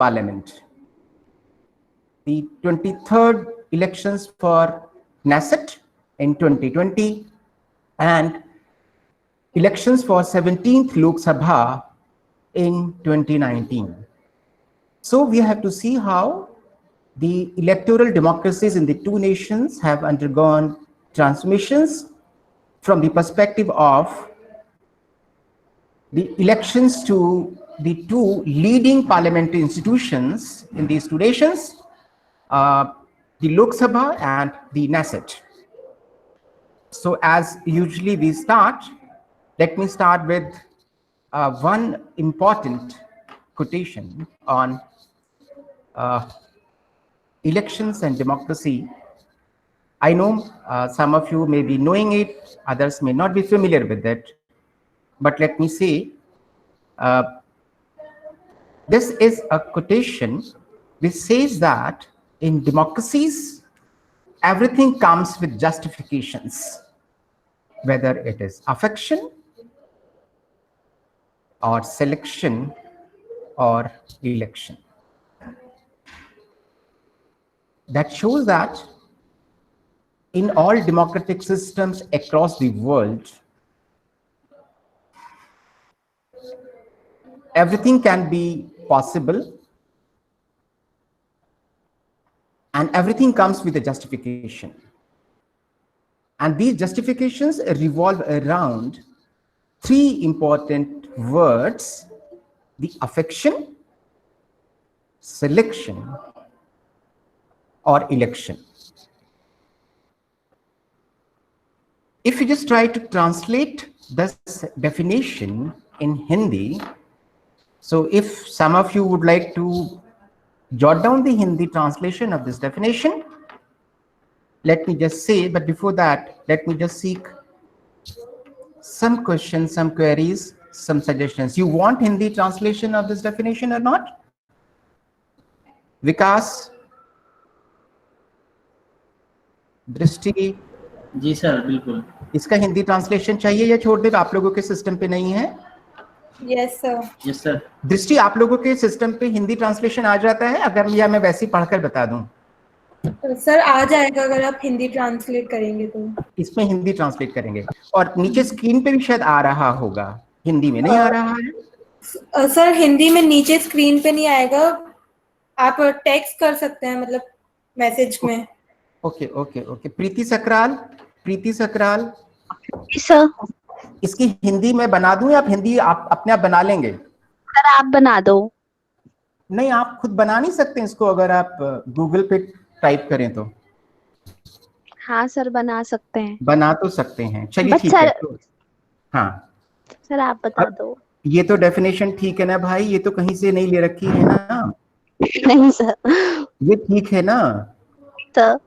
Parliament. The 23rd elections for Knesset in 2020 and elections for 17th Lok Sabha in 2019. So we have to see how the electoral democracies in the two nations have undergone transformations from the perspective of the elections to the two leading parliamentary institutions in these two nations, the Lok Sabha and the Knesset. So as usually we start, let me start with one important quotation on elections and democracy. I know some of you may be knowing it, others may not be familiar with it, but let me say, this is a quotation which says that in democracies, everything comes with justifications, whether it is affection or selection or election. That shows that in all democratic systems across the world, everything can be possible and everything comes with a justification. And these justifications revolve around three important words: the affection, selection, or election. If you just try to translate this definition in Hindi, so if some of you would like to jot down the Hindi translation of this definition, let me just say, but before that, let me just seek some questions, some queries, some suggestions. You want Hindi translation of this definition or not? Vikas? दृष्टि? जी sir, बिल्कुल। इसका Hindi translation चाहिए या छोड़ दे? आप लोगों के system पे नहीं है? Yes sir. Yes sir. दृष्टि, आप लोगों के सिस्टम पे हिंदी ट्रांसलेशन आ जाता है? अगर या मैं वैसे ही पढ़कर बता दूं? सर आ जाएगा अगर आप हिंदी ट्रांसलेट करेंगे तो। इसमें हिंदी ट्रांसलेट करेंगे और नीचे स्क्रीन पे भी शायद आ रहा होगा, हिंदी में नहीं आ रहा है? सर हिंदी में नीचे स्क्रीन पे नहीं आएगा, आप टेक्स्ट कर सकते हैं, मतलब मैसेज में। Okay okay okay. Preeti Sakral, Preeti Sakral sir, इसकी हिंदी में बना दूं या आप हिंदी आप अपने आप बना लेंगे? सर आप बना दो। नहीं, आप खुद बना नहीं सकते इसको, अगर आप गूगल पे टाइप करें तो। हाँ सर, बना सकते हैं। बना तो सकते हैं, चलिए ठीक है तो, हाँ सर आप बता दो। ये तो डेफिनेशन ठीक है ना भाई? ये तो कहीं से नहीं ले रखी है ना? नहीं सर। ये ठीक है ना सर?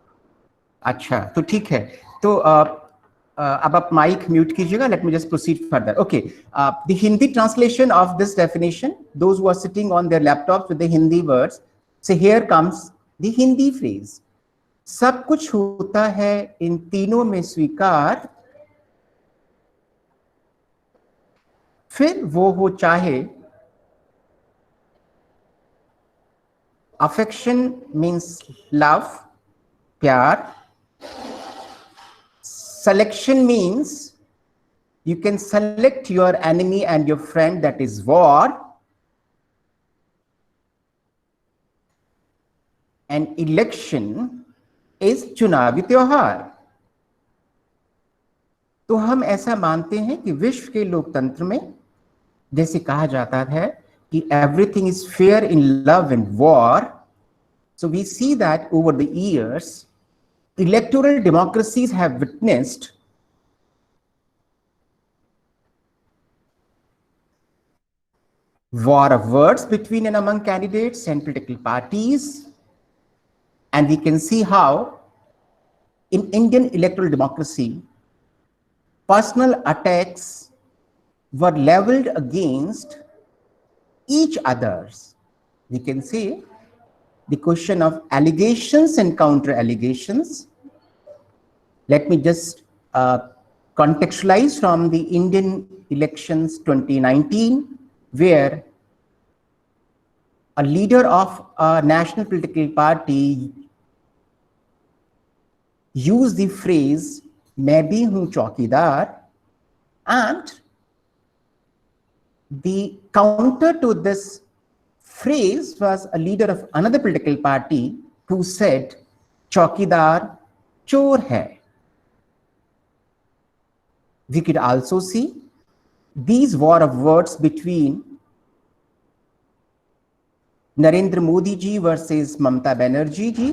अच्छा तो ठीक है, तो अब आप माइक म्यूट कीजिएगा। Let me just proceed further. Okay, the Hindi translation of this definition, those who are sitting on their laptop with the Hindi words, say here comes the Hindi phrase. सब कुछ होता है इन तीनों में स्वीकार, फिर वो हो चाहे अफेक्शन मीन्स लव, प्यार, selection means you can select your enemy and your friend, that is war, and election is चुनावी त्योहार। तो हम ऐसा मानते हैं कि विश्व के लोकतंत्र में जैसे कहा जाता है कि everything is fair in love and war, so we see that over the years electoral democracies have witnessed war of words between and among candidates and political parties, and we can see how in Indian electoral democracy personal attacks were leveled against each others. We can see the question of allegations and counter allegations. Let me just contextualize from the Indian elections 2019, where a leader of a national political party used the phrase "मैं भी हूं चौकीदार," and the counter to this phrase was a leader of another political party who said "चौकीदार चोर है." We could also see these war of words between Narendra Modi ji versus Mamata Banerjee ji.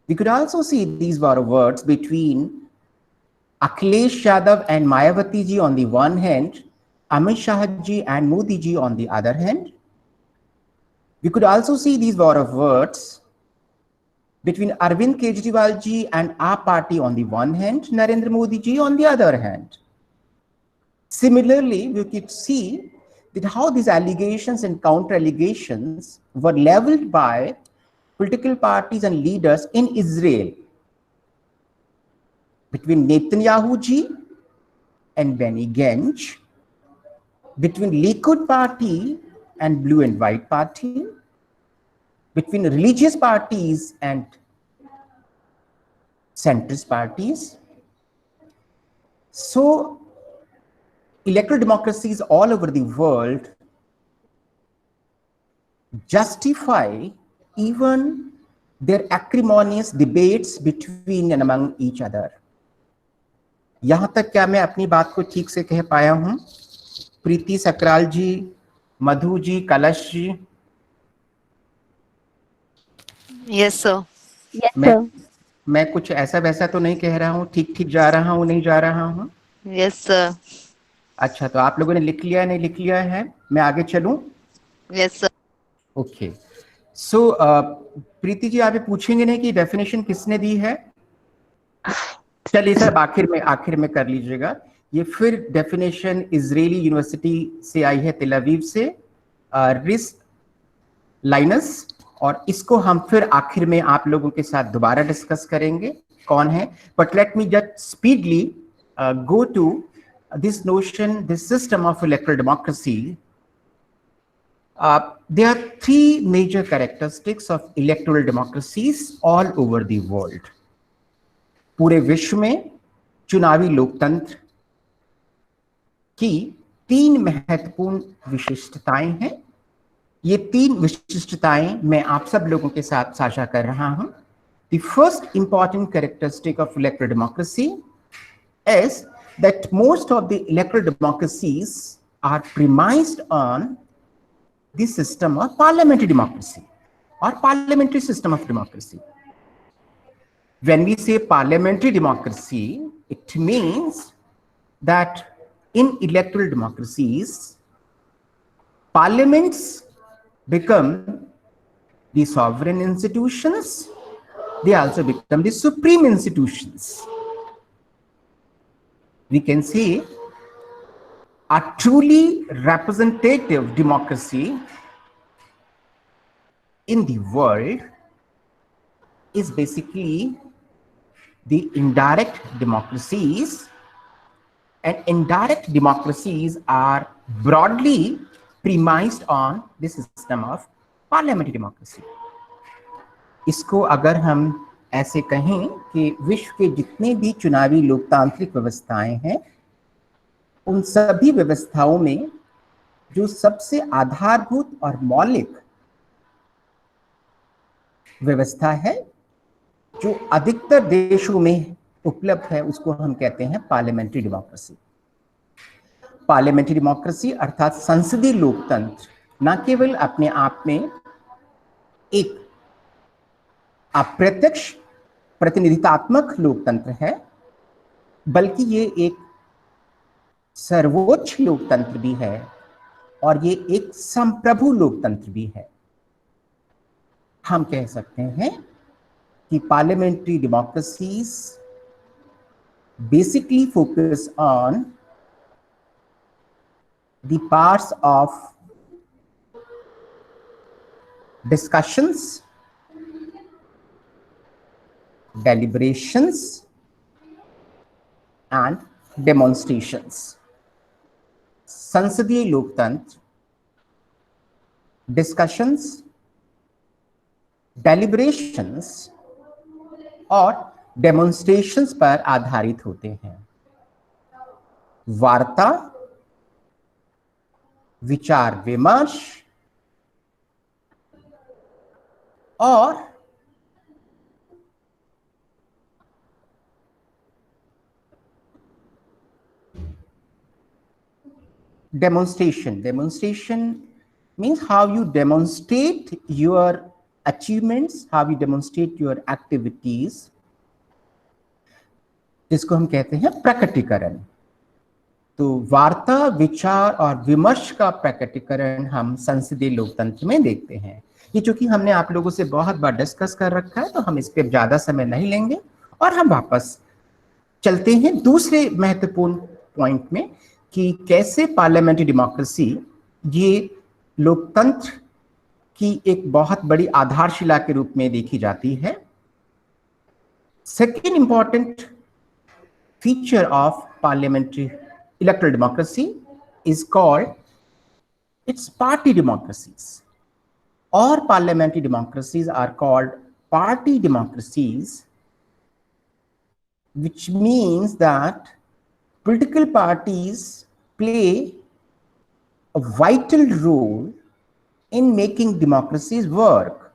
We could also see these war of words between Akhilesh Yadav and Mayawati ji on the one hand, Amit Shah ji and Modi ji on the other hand. We could also see these war of words between Arvind Kejriwal ji and our party on the one hand, Narendra Modi ji on the other hand. Similarly, we could see that how these allegations and counter allegations were leveled by political parties and leaders in Israel between Netanyahu ji and Benny Gantz, between Likud party and Blue and White party, between religious parties and centrist parties. So electoral democracies all over the world justify even their acrimonious debates between and among each other. यहां तक क्या मैं अपनी बात को ठीक से कह पाया हूं? प्रीति सकराल जी, Madhu ji, Kalash ji? Yes sir. Yes, sir. मैं कुछ ऐसा वैसा तो नहीं कह रहा हूं? ठीक ठीक जा रहा हूं, नहीं जा रहा हूं? Yes sir. अच्छा, तो आप लोगों ने लिख लिया, नहीं लिख लिया है? मैं आगे चलूं? Yes sir. ओके, सो प्रीति जी, आप ये पूछेंगे नहीं कि डेफिनेशन किसने दी है? चलिए सर, आखिर में कर लीजिएगा। ये फिर डेफिनेशन इजरायली यूनिवर्सिटी से आई है, तेल अवीव से, रिस लाइनस, और इसको हम फिर आखिर में आप लोगों के साथ दोबारा डिस्कस करेंगे कौन है। But let me just speedly go to this notion, this system of electoral democracy. There are three major characteristics of electoral democracies all over the world. पूरे विश्व में चुनावी लोकतंत्र की तीन महत्वपूर्ण विशिष्टताएं हैं। ये तीन विशिष्टताएं मैं आप सब लोगों के साथ साझा कर रहा हूं। The first important characteristic of electoral democracy is that most of the electoral democracies are premised on the system of parliamentary democracy or parliamentary system of democracy. When we say parliamentary democracy, it means that in electoral democracies, parliaments become the sovereign institutions. They also become the supreme institutions. We can say a truly representative democracy in the world is basically the indirect democracies, and indirect democracies are broadly premised on the system of parliamentary democracy. इसको अगर हम ऐसे कहें कि विश्व के जितने भी चुनावी लोकतांत्रिक व्यवस्थाएं हैं, उन सभी व्यवस्थाओं में जो सबसे आधारभूत और मौलिक व्यवस्था है, जो अधिकतर देशों में उपलब्ध है, उसको हम कहते हैं पार्लियामेंट्री डेमोक्रेसी। पार्लियामेंट्री डेमोक्रेसी अर्थात संसदीय लोकतंत्र न केवल अपने आप में एक अप्रत्यक्ष प्रतिनिधित्वात्मक लोकतंत्र है, बल्कि ये एक सर्वोच्च लोकतंत्र भी है और ये एक संप्रभु लोकतंत्र भी है। हम कह सकते हैं कि parliamentary democracies basically focus on the parts of discussions, deliberations and demonstrations. संसदीय लोकतंत्र डिस्कशंस, डेलिब्रेशंस और डेमोन्स्ट्रेशंस पर आधारित होते हैं। वार्ता, विचार विमर्श और demonstration. Demonstration means how you demonstrate your achievements, how you demonstrate your activities, जिसको हम कहते हैं प्रकटीकरण। तो वार्ता, विचार और विमर्श का प्रकटीकरण हम संसदीय लोकतंत्र में देखते हैं। ये चूंकि हमने आप लोगों से बहुत बार डिस्कस कर रखा है, तो हम इस पर ज्यादा समय नहीं लेंगे और हम वापस चलते हैं दूसरे महत्वपूर्ण पॉइंट में कि कैसे पार्लियामेंट्री डेमोक्रेसी ये लोकतंत्र की एक बहुत बड़ी आधारशिला के रूप में देखी जाती है। Second important feature of parliamentary electoral democracy is called its party democracies, or parliamentary democracies are called party democracies, which means that political parties play a vital role in making democracies work.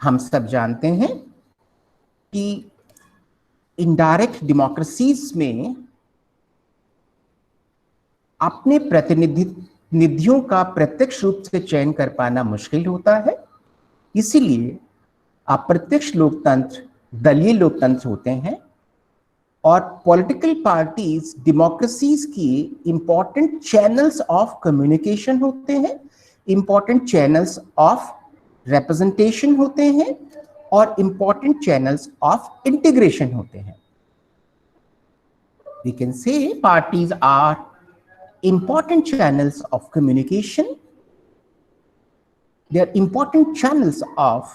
हम सब जानते हैं कि indirect democracies में अपने प्रतिनिधियों का प्रत्यक्ष रूप से चयन कर पाना मुश्किल होता है, इसीलिए अप्रत्यक्ष लोकतंत्र दलीय लोकतंत्र होते हैं और पॉलिटिकल पार्टीज डेमोक्रेसीज की इंपॉर्टेंट चैनल्स ऑफ कम्युनिकेशन होते हैं, इंपॉर्टेंट चैनल्स ऑफ रिप्रेजेंटेशन होते हैं और इंपॉर्टेंट चैनल्स ऑफ इंटीग्रेशन होते हैं। We can say parties are important channels of communication. They are important channels of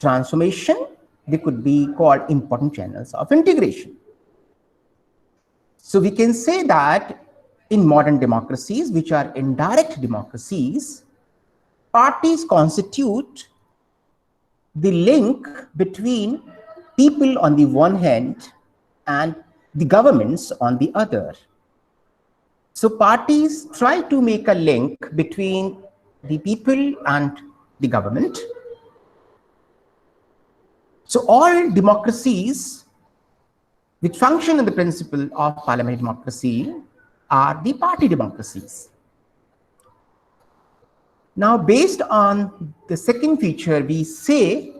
transformation. They could be called important channels of integration. So we can say that in modern democracies, which are indirect democracies, parties constitute the link between people on the one hand and the governments on the other. So parties try to make a link between the people and the government. So all democracies which function on the principle of parliamentary democracy are the party democracies. Now, based on the second feature, we say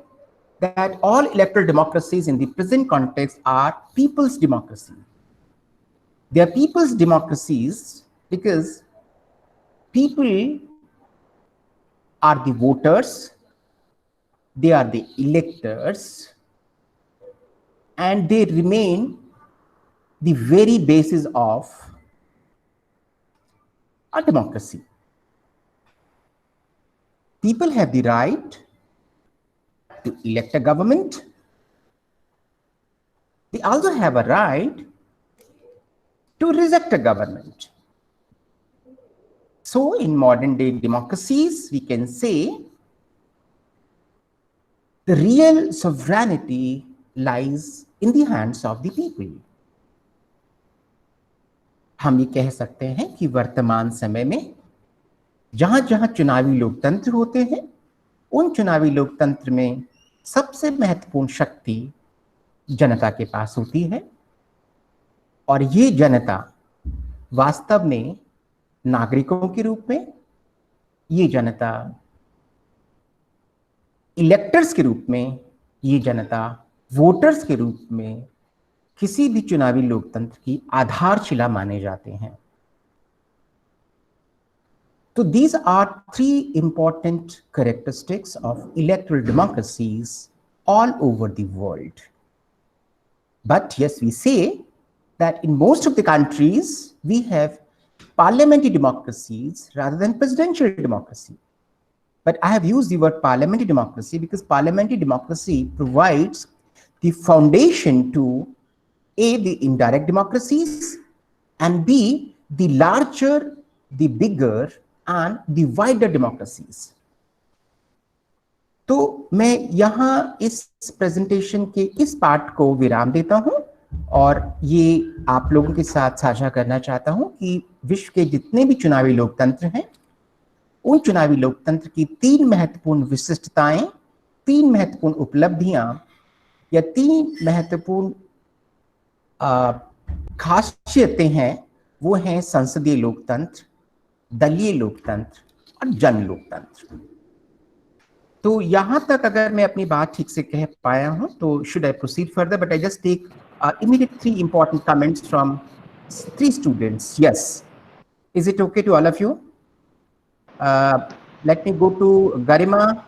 that all electoral democracies in the present context are people's democracy. They are people's democracies because people are the voters, they are the electors, and they remain the very basis of a democracy. People have the right to elect a government. They also have a right to reject a government. So in modern day democracies, we can say the real sovereignty lies in the hands of the people. हम ये कह सकते हैं कि वर्तमान समय में जहां जहां चुनावी लोकतंत्र होते हैं, उन चुनावी लोकतंत्र में सबसे महत्वपूर्ण शक्ति जनता के पास होती है और ये जनता वास्तव में नागरिकों के रूप में, ये जनता इलेक्टर्स के रूप में, ये जनता वोटर्स के रूप में किसी भी चुनावी लोकतंत्र की आधारशिला माने जाते हैं। So these are three important characteristics of electoral democracies all over the world. But yes, we say that in most of the countries, we have parliamentary democracies rather than presidential democracy. But I have used the word parliamentary democracy because parliamentary democracy provides the foundation to A, the indirect democracies, and B, the larger the bigger and the wider democracies. तो मैं यहाँ इस presentation के इस part को विराम देता हूँ और ये आप लोगों के साथ साझा करना चाहता हूँ कि विश्व के जितने भी चुनावी लोकतंत्र हैं, उन चुनावी लोकतंत्र की 3 महत्वपूर्ण विशिष्टताएं, 3 महत्वपूर्ण उपलब्धियां या 3 महत्वपूर्ण खासियतें हैं। वो हैं संसदीय लोकतंत्र, दलीय लोकतंत्र और जन लोकतंत्र। तो यहां तक अगर मैं अपनी बात ठीक से कह पाया हूं तो should I proceed further, but I just take immediate 3 important comments from 3 students. Yes, is it okay to all of you? Let me go to Garima,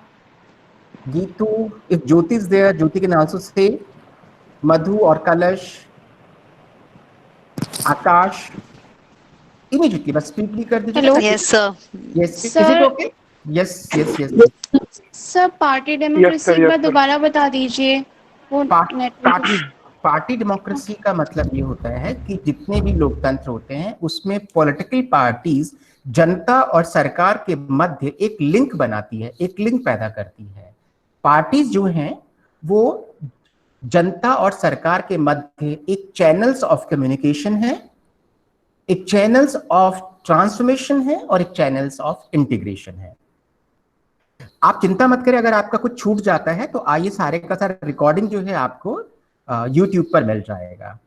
Geetu. If Jyoti is there, Jyoti can also say. Madhu or Kalash, Akash. Immediately, but speedily कर दीजिए. Hello. Yes, sir. Yes, Sir. is it okay? Yes, yes, yes. Sir party democracy एक बार दोबारा बता दीजिए। वो party democracy का मतलब ये होता है कि जितने भी लोकतंत्र होते हैं उसमें पॉलिटिकल पार्टीज जनता और सरकार के मध्य एक लिंक बनाती है, एक लिंक पैदा करती है। पार्टीज जो हैं वो जनता और सरकार के मध्य एक चैनल्स ऑफ कम्युनिकेशन है, एक चैनल्स ऑफ ट्रांसफॉर्मेशन है और एक चैनल्स ऑफ इंटीग्रेशन है। आप चिंता मत करें, अगर आपका कुछ छूट जाता है तो आइए सारे का सारा रिकॉर्डिंग जो है आपको YouTube पर मिल जाएगा।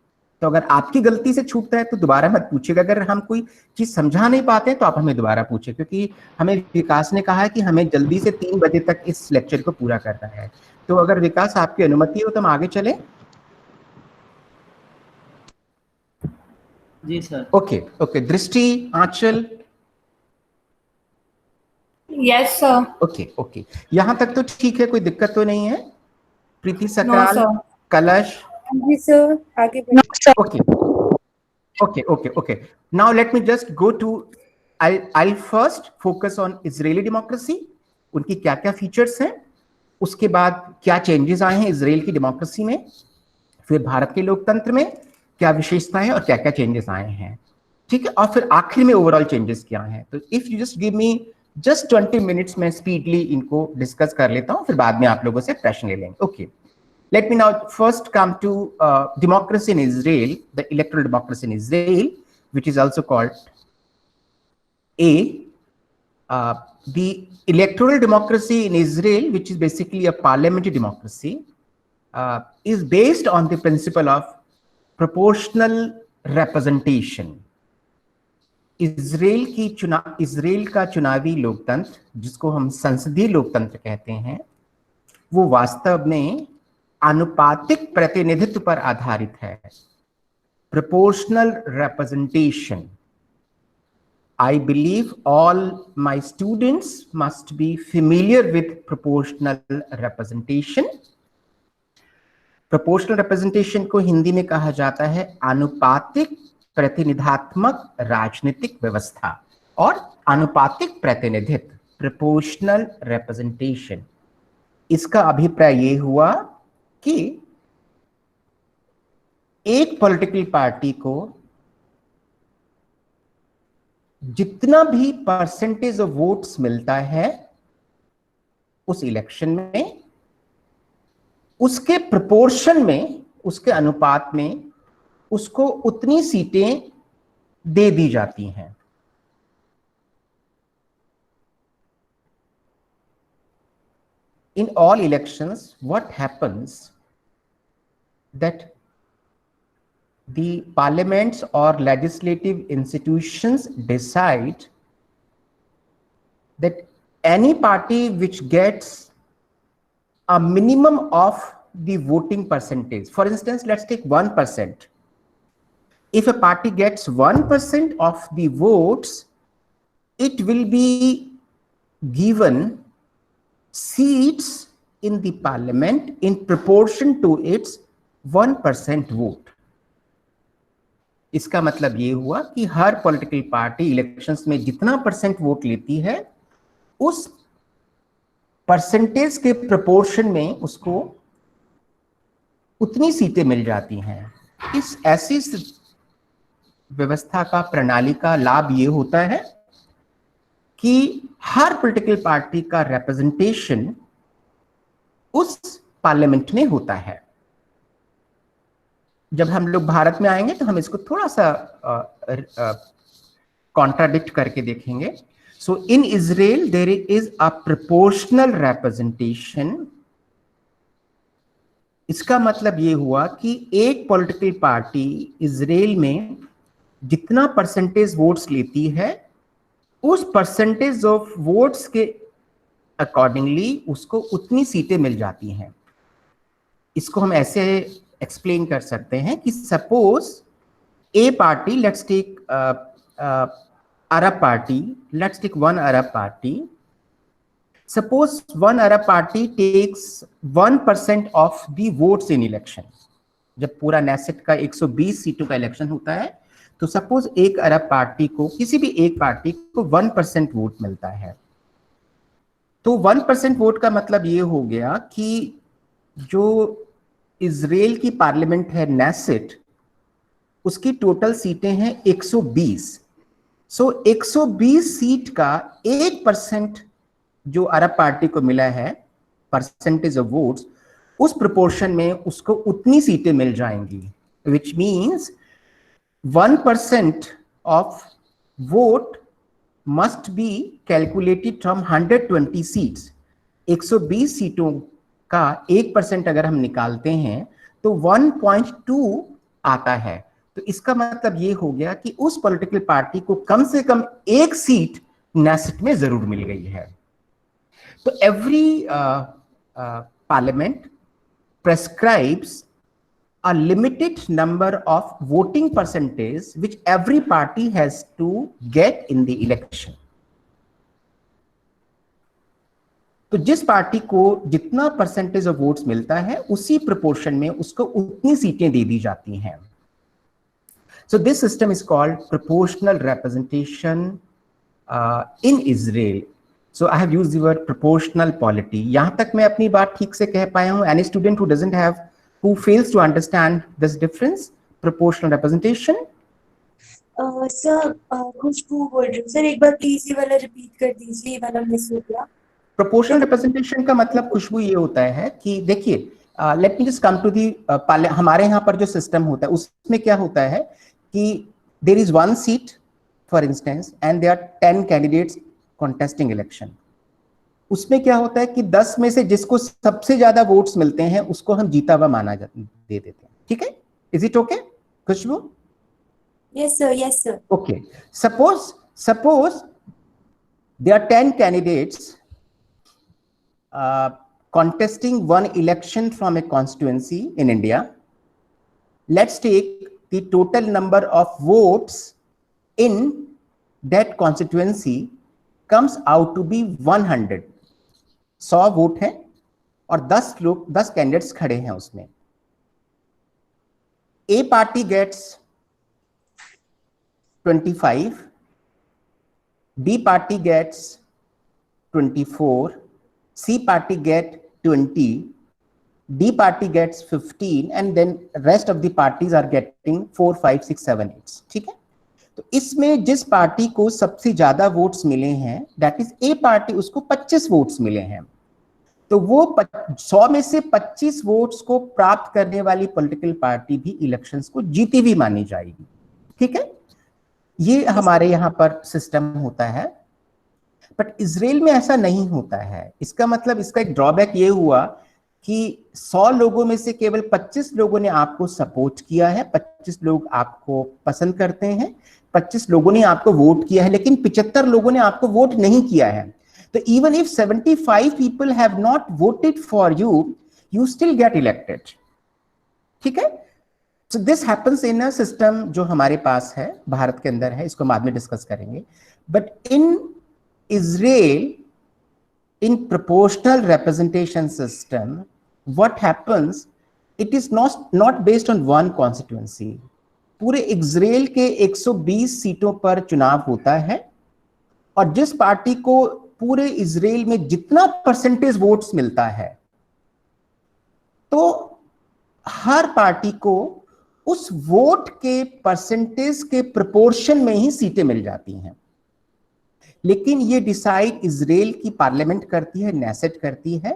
तो अगर आपकी गलती से छूटता है तो दोबारा मत पूछिएगा। अगर हम कोई चीज समझा नहीं पाते हैं तो आप हमें दोबारा पूछिए, क्योंकि हमें विकास ने कहा है कि हमें जल्दी से 3 बजे तक इस लेक्चर को पूरा करना है। तो अगर विकास आपकी अनुमति हो तो हम आगे चलें। जी sir. Okay okay, Drishti, Anchal. Yes sir. Okay okay, यहाँ तक तो ठीक है, कोई दिक्कत तो नहीं है। प्रीति नो सकराल, सर। कलश। जी सर, आगे बढ़िए। Okay, okay. Now let me just go to, I'll first focus on Israeli democracy, उनकी क्या क्या फीचर्स हैं, उसके बाद क्या चेंजेस आए हैं इजराइल की डेमोक्रेसी में, फिर भारत के लोकतंत्र में क्या विशेषताएं और क्या क्या चेंजेस आए हैं, ठीक है, और फिर आखिर में ओवरऑल चेंजेस क्या हैं। तो if you just give me just 20 minutes में स्पीडली इनको डिस्कस कर लेता हूं, फिर बाद में आप लोगों से प्रश्न ले लेंगे। Okay, let me now first come to democracy in Israel, the electoral democracy in Israel, which is also called the electoral democracy in Israel, which is basically a parliamentary democracy, is based on the principle of proportional representation. Israel का चुनावी लोकतंत्र, जिसको हम संसदीय लोकतंत्र कहते हैं, वो वास्तव में आनुपातिक प्रतिनिधित्व पर आधारित है, proportional representation. I believe all my students must be familiar with proportional representation. Proportional representation को हिंदी में कहा जाता है आनुपातिक प्रतिनिधात्मक राजनीतिक व्यवस्था और आनुपातिक प्रतिनिधित्व, proportional representation। इसका अभिप्राय ये हुआ कि एक पॉलिटिकल पार्टी को जितना भी परसेंटेज ऑफ वोट्स मिलता है उस इलेक्शन में, उसके प्रोपोर्शन में, उसके अनुपात में उसको उतनी सीटें दे दी जाती हैं। In all elections, what happens that the parliaments or legislative institutions decide that any party which gets a minimum of the voting percentage, for instance, let's take 1%. If a party gets 1% of the votes, it will be given seats in the parliament in proportion to its 1% vote. इसका मतलब ये हुआ कि हर political party elections में जितना percent vote लेती है उस परसेंटेज के प्रोपोर्शन में उसको उतनी सीटें मिल जाती हैं। इस ऐसी व्यवस्था का, प्रणाली का लाभ ये होता है कि हर पॉलिटिकल पार्टी का रिप्रेजेंटेशन उस पार्लियामेंट में होता है। जब हम लोग भारत में आएंगे तो हम इसको थोड़ा सा कॉन्ट्राडिक्ट करके देखेंगे। So in Israel there is a proportional representation. इसका मतलब ये हुआ कि एक पॉलिटिकल पार्टी इजराइल में जितना परसेंटेज वोट्स लेती है, उस परसेंटेज ऑफ वोट्स के अकॉर्डिंगली उसको उतनी सीटें मिल जाती हैं। इसको हम ऐसे एक्सप्लेन कर सकते हैं कि suppose a party, let's take Arab party, let's take one Arab party. Suppose one Arab party takes 1% of the votes in election. जब पूरा नेसेट का 120 सीटों का इलेक्शन होता है तो सपोज एक अरब पार्टी को, किसी भी एक पार्टी को 1% वोट मिलता है। तो 1% वोट का मतलब ये हो गया कि जो इजराइल की पार्लियामेंट है नेसेट, उसकी टोटल सीटें हैं 120। सो 120 सीट का 1% जो अरब पार्टी को मिला है, परसेंटेज ऑफ वोट्स, उस प्रोपोर्शन में उसको उतनी सीटें मिल जाएंगी, which means 1% of vote must be calculated from 120 seats। 120 सीटों का 1% अगर हम निकालते हैं तो 1.2 आता है। तो इसका मतलब ये हो गया कि उस पॉलिटिकल पार्टी को कम से कम एक सीट नेसेट में जरूर मिल गई है। तो every parliament prescribes a limited number of voting percentage which every party has to get in the election। तो जिस पार्टी को जितना परसेंटेज ऑफ वोट्स मिलता है उसी प्रोपोर्शन में उसको उतनी सीटें दे दी जाती हैं। So this system is called proportional representation in Israel. So I have used the word proportional polity. यहां तक मैं अपनी बात ठीक से कह पाया हूं? Any student who doesn't have, who fails to understand this difference, proportional representation? Sir Khushboo बोल रही हूँ सर, एक बार प्लीज ये वाला रिपीट कर दीजिए, ये वाला मिस हो गया। प्रोपोर्शनल रिप्रेजेंटेशन का मतलब खुशबू ये होता है कि देखिए, let me just come to the, हमारे यहाँ पर जो सिस्टम होता है उसमें क्या होता है कि there is one seat for instance and there are 10 candidates contesting election. उसमें क्या होता है कि 10 में से जिसको सबसे ज्यादा वोट्स मिलते हैं उसको हम जीता हुआ दे देते हैं। ठीक है, is it okay Khushboo? Yes sir, yes sir. Okay, suppose there are 10 candidates contesting one election from a constituency in India. Let's take the total number of votes in that constituency comes out to be 100। 100 vote है और 10 candidates खड़े हैं उसमें। A party gets 25, B party gets 24, C party get 20, D party gets 15, and then rest of the parties are getting 4, 5, 6, 7, 8। ठीक है, तो इसमें जिस पार्टी को सबसे ज्यादा वोट्स मिले हैं, दैट इज ए पार्टी, उसको 25 वोट्स मिले हैं। तो वो 100 में से 25 वोट्स को प्राप्त करने वाली पॉलिटिकल पार्टी भी इलेक्शंस को जीती हुई मानी जाएगी। ठीक है, ये हमारे यहाँ पर सिस्टम होता है। बट इजराइल में ऐसा नहीं होता है। इसका मतलब, इसका एक ड्रॉबैक ये हुआ कि 100 लोगों में से केवल 25 लोगों ने आपको सपोर्ट किया है, 25 लोग आपको पसंद करते हैं, 25 लोगों ने आपको वोट किया है, लेकिन 75 लोगों ने आपको वोट नहीं किया है। तो even if 75 people have not voted for you, you still get elected. ठीक है, so this happens in a system जो हमारे पास है, भारत के अंदर है, इसको बाद में डिस्कस करेंगे। But in Israel, in proportional representation system, what happens, it is not based on one constituency। पूरे इजराइल के 120 सीटों पर चुनाव होता है और जिस पार्टी को पूरे इजराइल में जितना परसेंटेज वोट्स मिलता है, तो हर पार्टी को उस वोट के परसेंटेज के प्रोपोर्शन में ही सीटें मिल जाती हैं। लेकिन ये डिसाइड इजराइल की पार्लियामेंट करती है, नेसेट करती है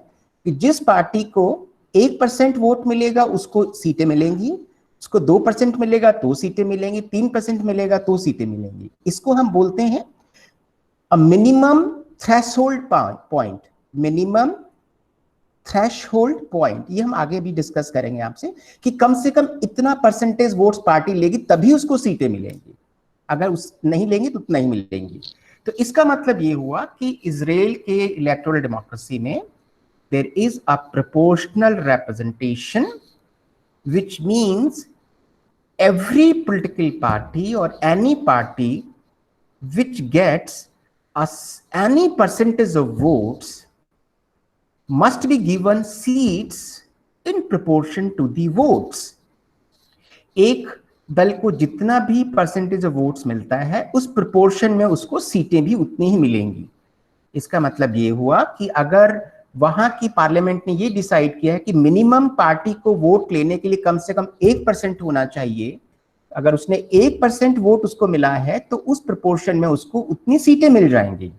कि जिस पार्टी को 1% वोट मिलेगा उसको सीटें मिलेंगी, उसको 2% मिलेगा तो सीटें मिलेंगी, 3% मिलेगा तो सीटें मिलेंगी। इसको हम बोलते हैं a minimum threshold point, minimum threshold point. ये हम आगे भी डिस्कस करेंगे आपसे कि कम से कम इतना परसेंटेज वोट्स पार्टी लेगी तभी उसको सीटें मिलेंगी, अगर उस नहीं लेंगी तो नहीं मिलेंगी। तो इसका मतलब ये हुआ कि इजराइल के इलेक्टोरल डेमोक्रेसी में there is a proportional representation, which means every political party or any party which gets any percentage of votes must be given seats in proportion to the votes. एक दल को जितना भी percentage of votes मिलता है उस proportion में उसको सीटें भी उतनी ही मिलेंगी। इसका मतलब ये हुआ कि अगर वहां की पार्लियामेंट ने ये डिसाइड किया है कि मिनिमम पार्टी को वोट लेने के लिए कम से कम 1% होना चाहिए, अगर उसने 1% वोट उसको मिला है तो उस प्रोपोर्शन में उसको उतनी सीटें मिल जाएंगी।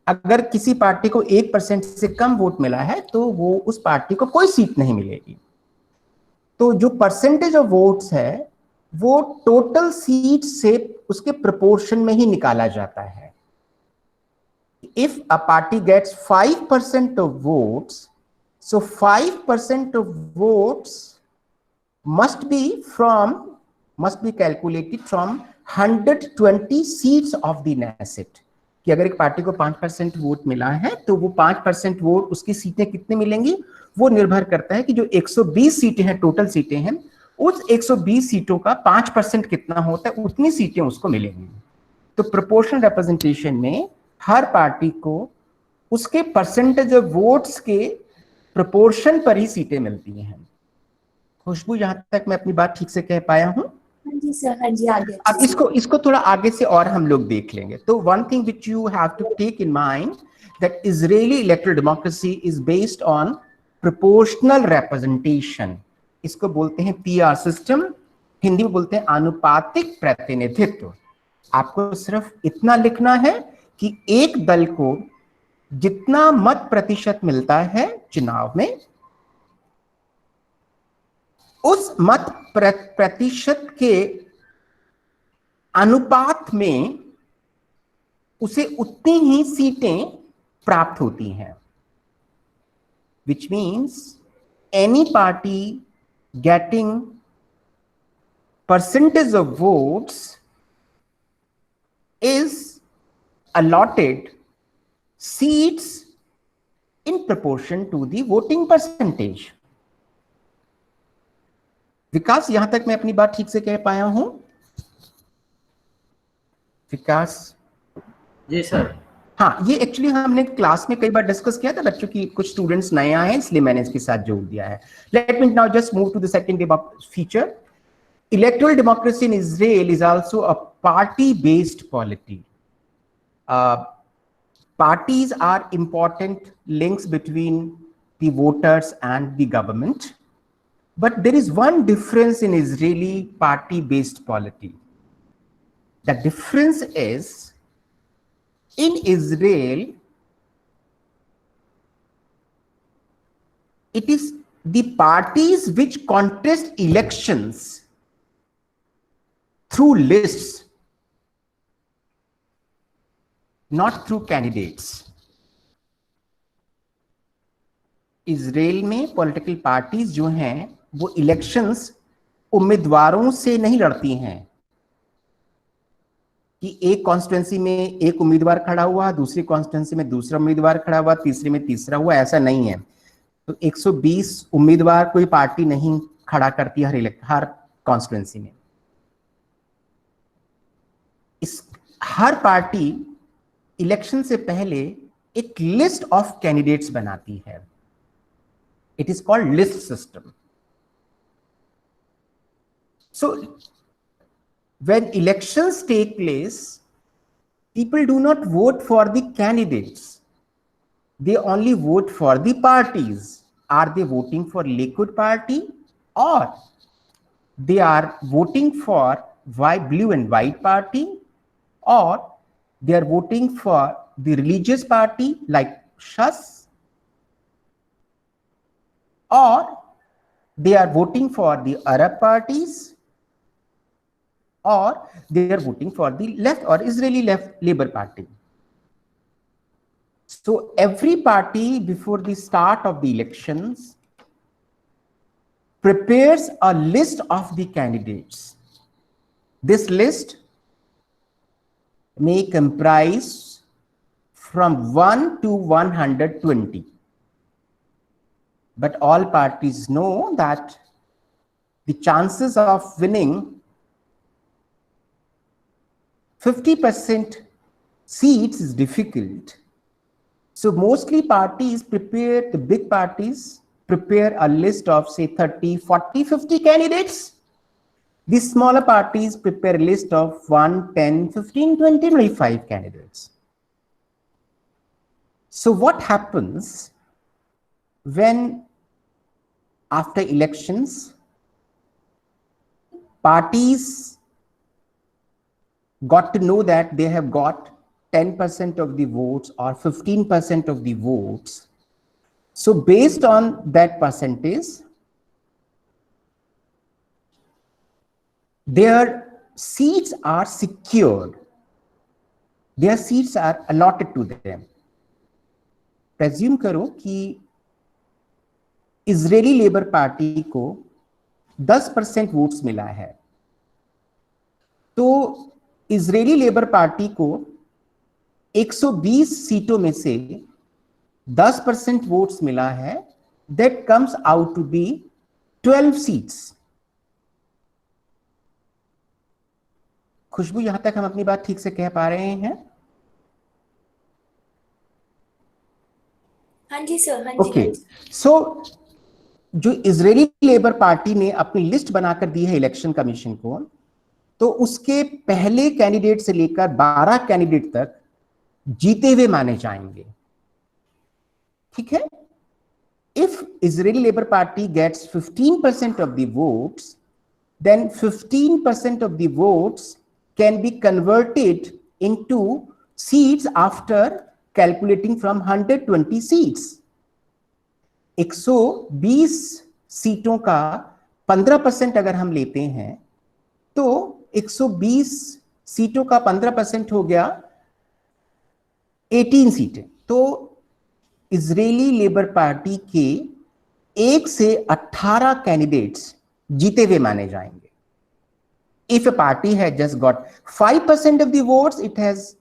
अगर किसी पार्टी को 1% से कम वोट मिला है तो वो उस पार्टी को कोई सीट नहीं मिलेगी। तो जो परसेंटेज ऑफ वोट्स है वो टोटल सीट से उसके प्रोपोर्शन में ही निकाला जाता है। If a party gets 5% of votes, so 5% of votes must be calculated from 120 seats of the Knesset. कि अगर एक पार्टी को 5% वोट मिला है तो वो 5% वोट उसकी सीटें कितने मिलेंगी, वो निर्भर करता है कि जो 120 सीटें हैं, टोटल सीटें हैं, उस 120 सीटों का 5% कितना होता है, उतनी सीटें उसको मिलेंगी। तो प्रोपोर्शनल रिप्रेजेंटेशन में हर पार्टी को उसके परसेंटेज ऑफ वोट्स के प्रोपोर्शन पर ही सीटें मिलती हैं। खुशबू, यहां तक मैं अपनी बात ठीक से कह पाया हूं? हाँ जी सर, हाँ जी, आगे। अब इसको थोड़ा आगे से और हम लोग देख लेंगे। तो one thing which you have to take in mind that Israeli electoral democracy is based on proportional representation. इसको बोलते हैं पीआर सिस्टम, हिंदी में बोलते हैं आनुपातिक प्रतिनिधित्व। आपको सिर्फ इतना लिखना है कि एक दल को जितना मत प्रतिशत मिलता है चुनाव में, उस मत प्रतिशत के अनुपात में उसे उतनी ही सीटें प्राप्त होती हैं। Which means any party getting percentage of votes is allotted seats in proportion to the voting percentage. विकास, यहां तक मैं अपनी बात ठीक से कह पाया हूं? विकास? जी सर। हाँ, ये एक्चुअली हमने क्लास में कई बार डिस्कस किया था बच्चों की, कुछ स्टूडेंट्स नए आए हैं इसलिए मैंने इसके साथ जोड़ दिया है। Let me now just move to the second feature. Electoral democracy in Israel is also a party-based polity. Parties are important links between the voters and the government. But there is one difference in Israeli party-based polity. The difference is, in Israel, it is the parties which contest elections through lists, not through candidates. Israel में political parties जो हैं वो elections उम्मीदवारों से नहीं लड़ती हैं कि एक कॉन्स्टिट्यूंसी में एक उम्मीदवार खड़ा हुआ, दूसरी कॉन्स्टिट्यूंसी में दूसरा उम्मीदवार खड़ा हुआ, तीसरी में तीसरा हुआ, ऐसा नहीं है। तो 120 उम्मीदवार कोई पार्टी नहीं खड़ा करती हर कॉन्स्टिट्यूंसी में। हर पार्टी इलेक्शन से पहले एक लिस्ट ऑफ कैंडिडेट्स बनाती है। It is called list system. So when elections take place, people do not vote for the candidates, they only vote for the parties. Are they voting for Likud party, or they are voting for blue and white party, or they are voting for the religious party like Shas, or they are voting for the Arab parties, or they are voting for the left or Israeli left Labour Party. So every party before the start of the elections prepares a list of the candidates. This list may comprise from 1 to 120. But all parties know that the chances of winning 50% seats is difficult. So mostly parties prepare, the big parties prepare a list of say 30, 40, 50 candidates. The smaller parties prepare a list of 1, 10, 15, 20, 25 candidates. So what happens when after elections, parties got to know that they have got 10% of the votes or 15% of the votes? So based on that percentage, their seats are secured. Their seats are allotted to them. Presume करो कि Israeli labour party को 10% votes मिला है, तो Israeli labour party को 120 सीटों में से 10% वोट्स मिला है. That comes out to be 12 seats. Khushboo, यहां तक हम अपनी बात ठीक से कह पा रहे हैं? हाँ जी सर, हाँ जी. ओके, सो जो इजरायली लेबर पार्टी ने अपनी लिस्ट बनाकर दी है इलेक्शन कमीशन को, तो उसके पहले कैंडिडेट से लेकर 12 कैंडिडेट तक जीते हुए माने जाएंगे. ठीक है? If Israeli labour party gets 15% of the votes, then 15% of the votes can be converted into seats after calculating from 120 seats. 120 सीटों का 15% अगर हम लेते हैं, तो 120 सीटों का 15% हो गया 18 सीटें. तो इजरायली लेबर पार्टी के 1 से 18 कैंडिडेट्स जीते हुए माने जाएंगे. If a party had just got 5% of the votes it has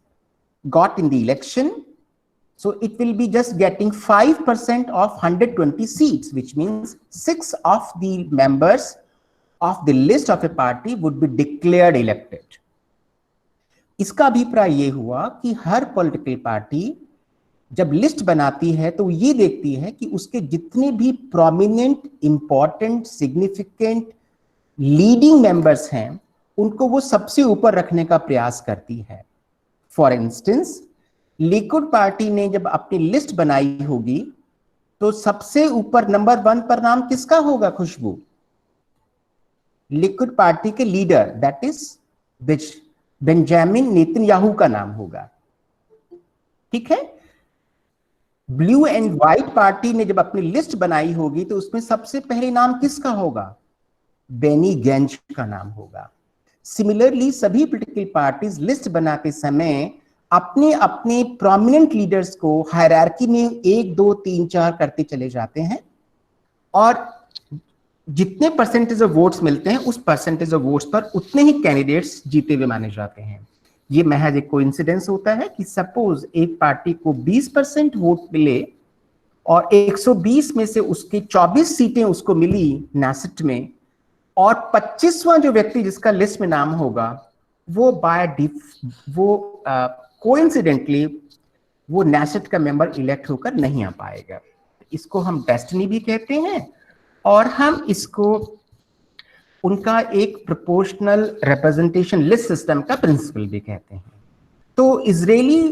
got in the election, so it will be just getting 5% of 120 seats, which means 6 of the members of the list of a party would be declared elected. इसका अभिप्राय ये हुआ कि हर political party जब list बनाती है तो ये देखती है कि उसके जितने भी prominent, important, significant, leading members हैं उनको वो सबसे ऊपर रखने का प्रयास करती है. फॉर इंस्टेंस, लिकुड पार्टी ने जब अपनी लिस्ट बनाई होगी तो सबसे ऊपर नंबर 1 पर नाम किसका होगा खुशबू? लिकुड पार्टी के leader, that is Benjamin Netanyahu का नाम होगा. ठीक है? ब्लू एंड व्हाइट पार्टी ने जब अपनी लिस्ट बनाई होगी तो उसमें सबसे पहले नाम किसका होगा? बेनी गैंज का नाम होगा. सिमिलरली सभी पॉलिटिकल पार्टीज लिस्ट बनाते समय अपने अपने प्रोमिनेंट लीडर्स को हायरार्की में 1, 2, 3, 4 करते चले जाते हैं और जितने परसेंटेज ऑफ वोट्स मिलते हैं उस परसेंटेज ऑफ वोट्स पर उतने ही कैंडिडेट्स जीते हुए माने जाते हैं. ये महज एक कोइंसिडेंस होता है कि सपोज एक पार्टी को 20% वोट मिले और 120 में से उसकी 24 सीटें उसको मिली नेसेट में, और 25वां जो व्यक्ति जिसका लिस्ट में नाम होगा वो कोइंसिडेंटली वो नेसेट का मेंबर इलेक्ट होकर नहीं आ पाएगा. इसको हम डेस्टिनी भी कहते हैं और हम इसको उनका एक प्रोपोर्शनल रिप्रेजेंटेशन लिस्ट सिस्टम का प्रिंसिपल भी कहते हैं. तो Israeli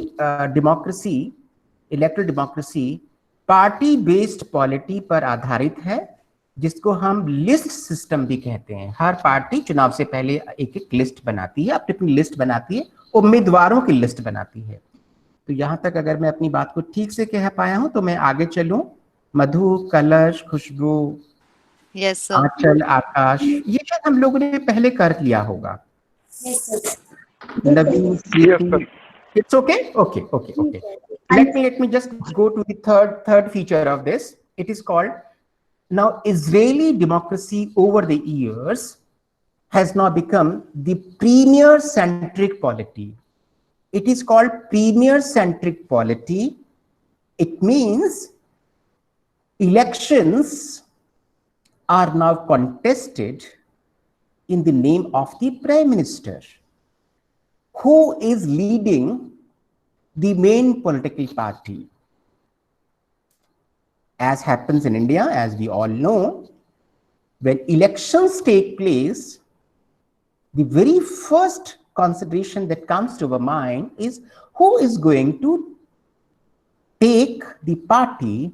democracy, electoral democracy party based polity पर आधारित है जिसको हम लिस्ट सिस्टम भी कहते हैं। हर पार्टी चुनाव से पहले एक एक लिस्ट बनाती है, अपनी अपनी लिस्ट बनाती है, उम्मीदवारों की लिस्ट बनाती है। तो यहां तक अगर मैं अपनी बात को ठीक से कह पाया हूं तो मैं आगे चलूं। मधु, कलश, खुशबू, Yes, sir. आंचल, आकाश, ये शायद हम लोगों ने पहले कर लिया होगा। Yes, sir. Naveen, Yes, Preeti, sir. it's okay? Okay. Let me just go to the third feature of this. It is called, now Israeli democracy over the years has now become the premier centric polity. It is called premier centric polity. It means elections are now contested in the name of the prime minister, who is leading the main political party. As happens in India, as we all know, when elections take place, the very first consideration that comes to our mind is who is going to take the party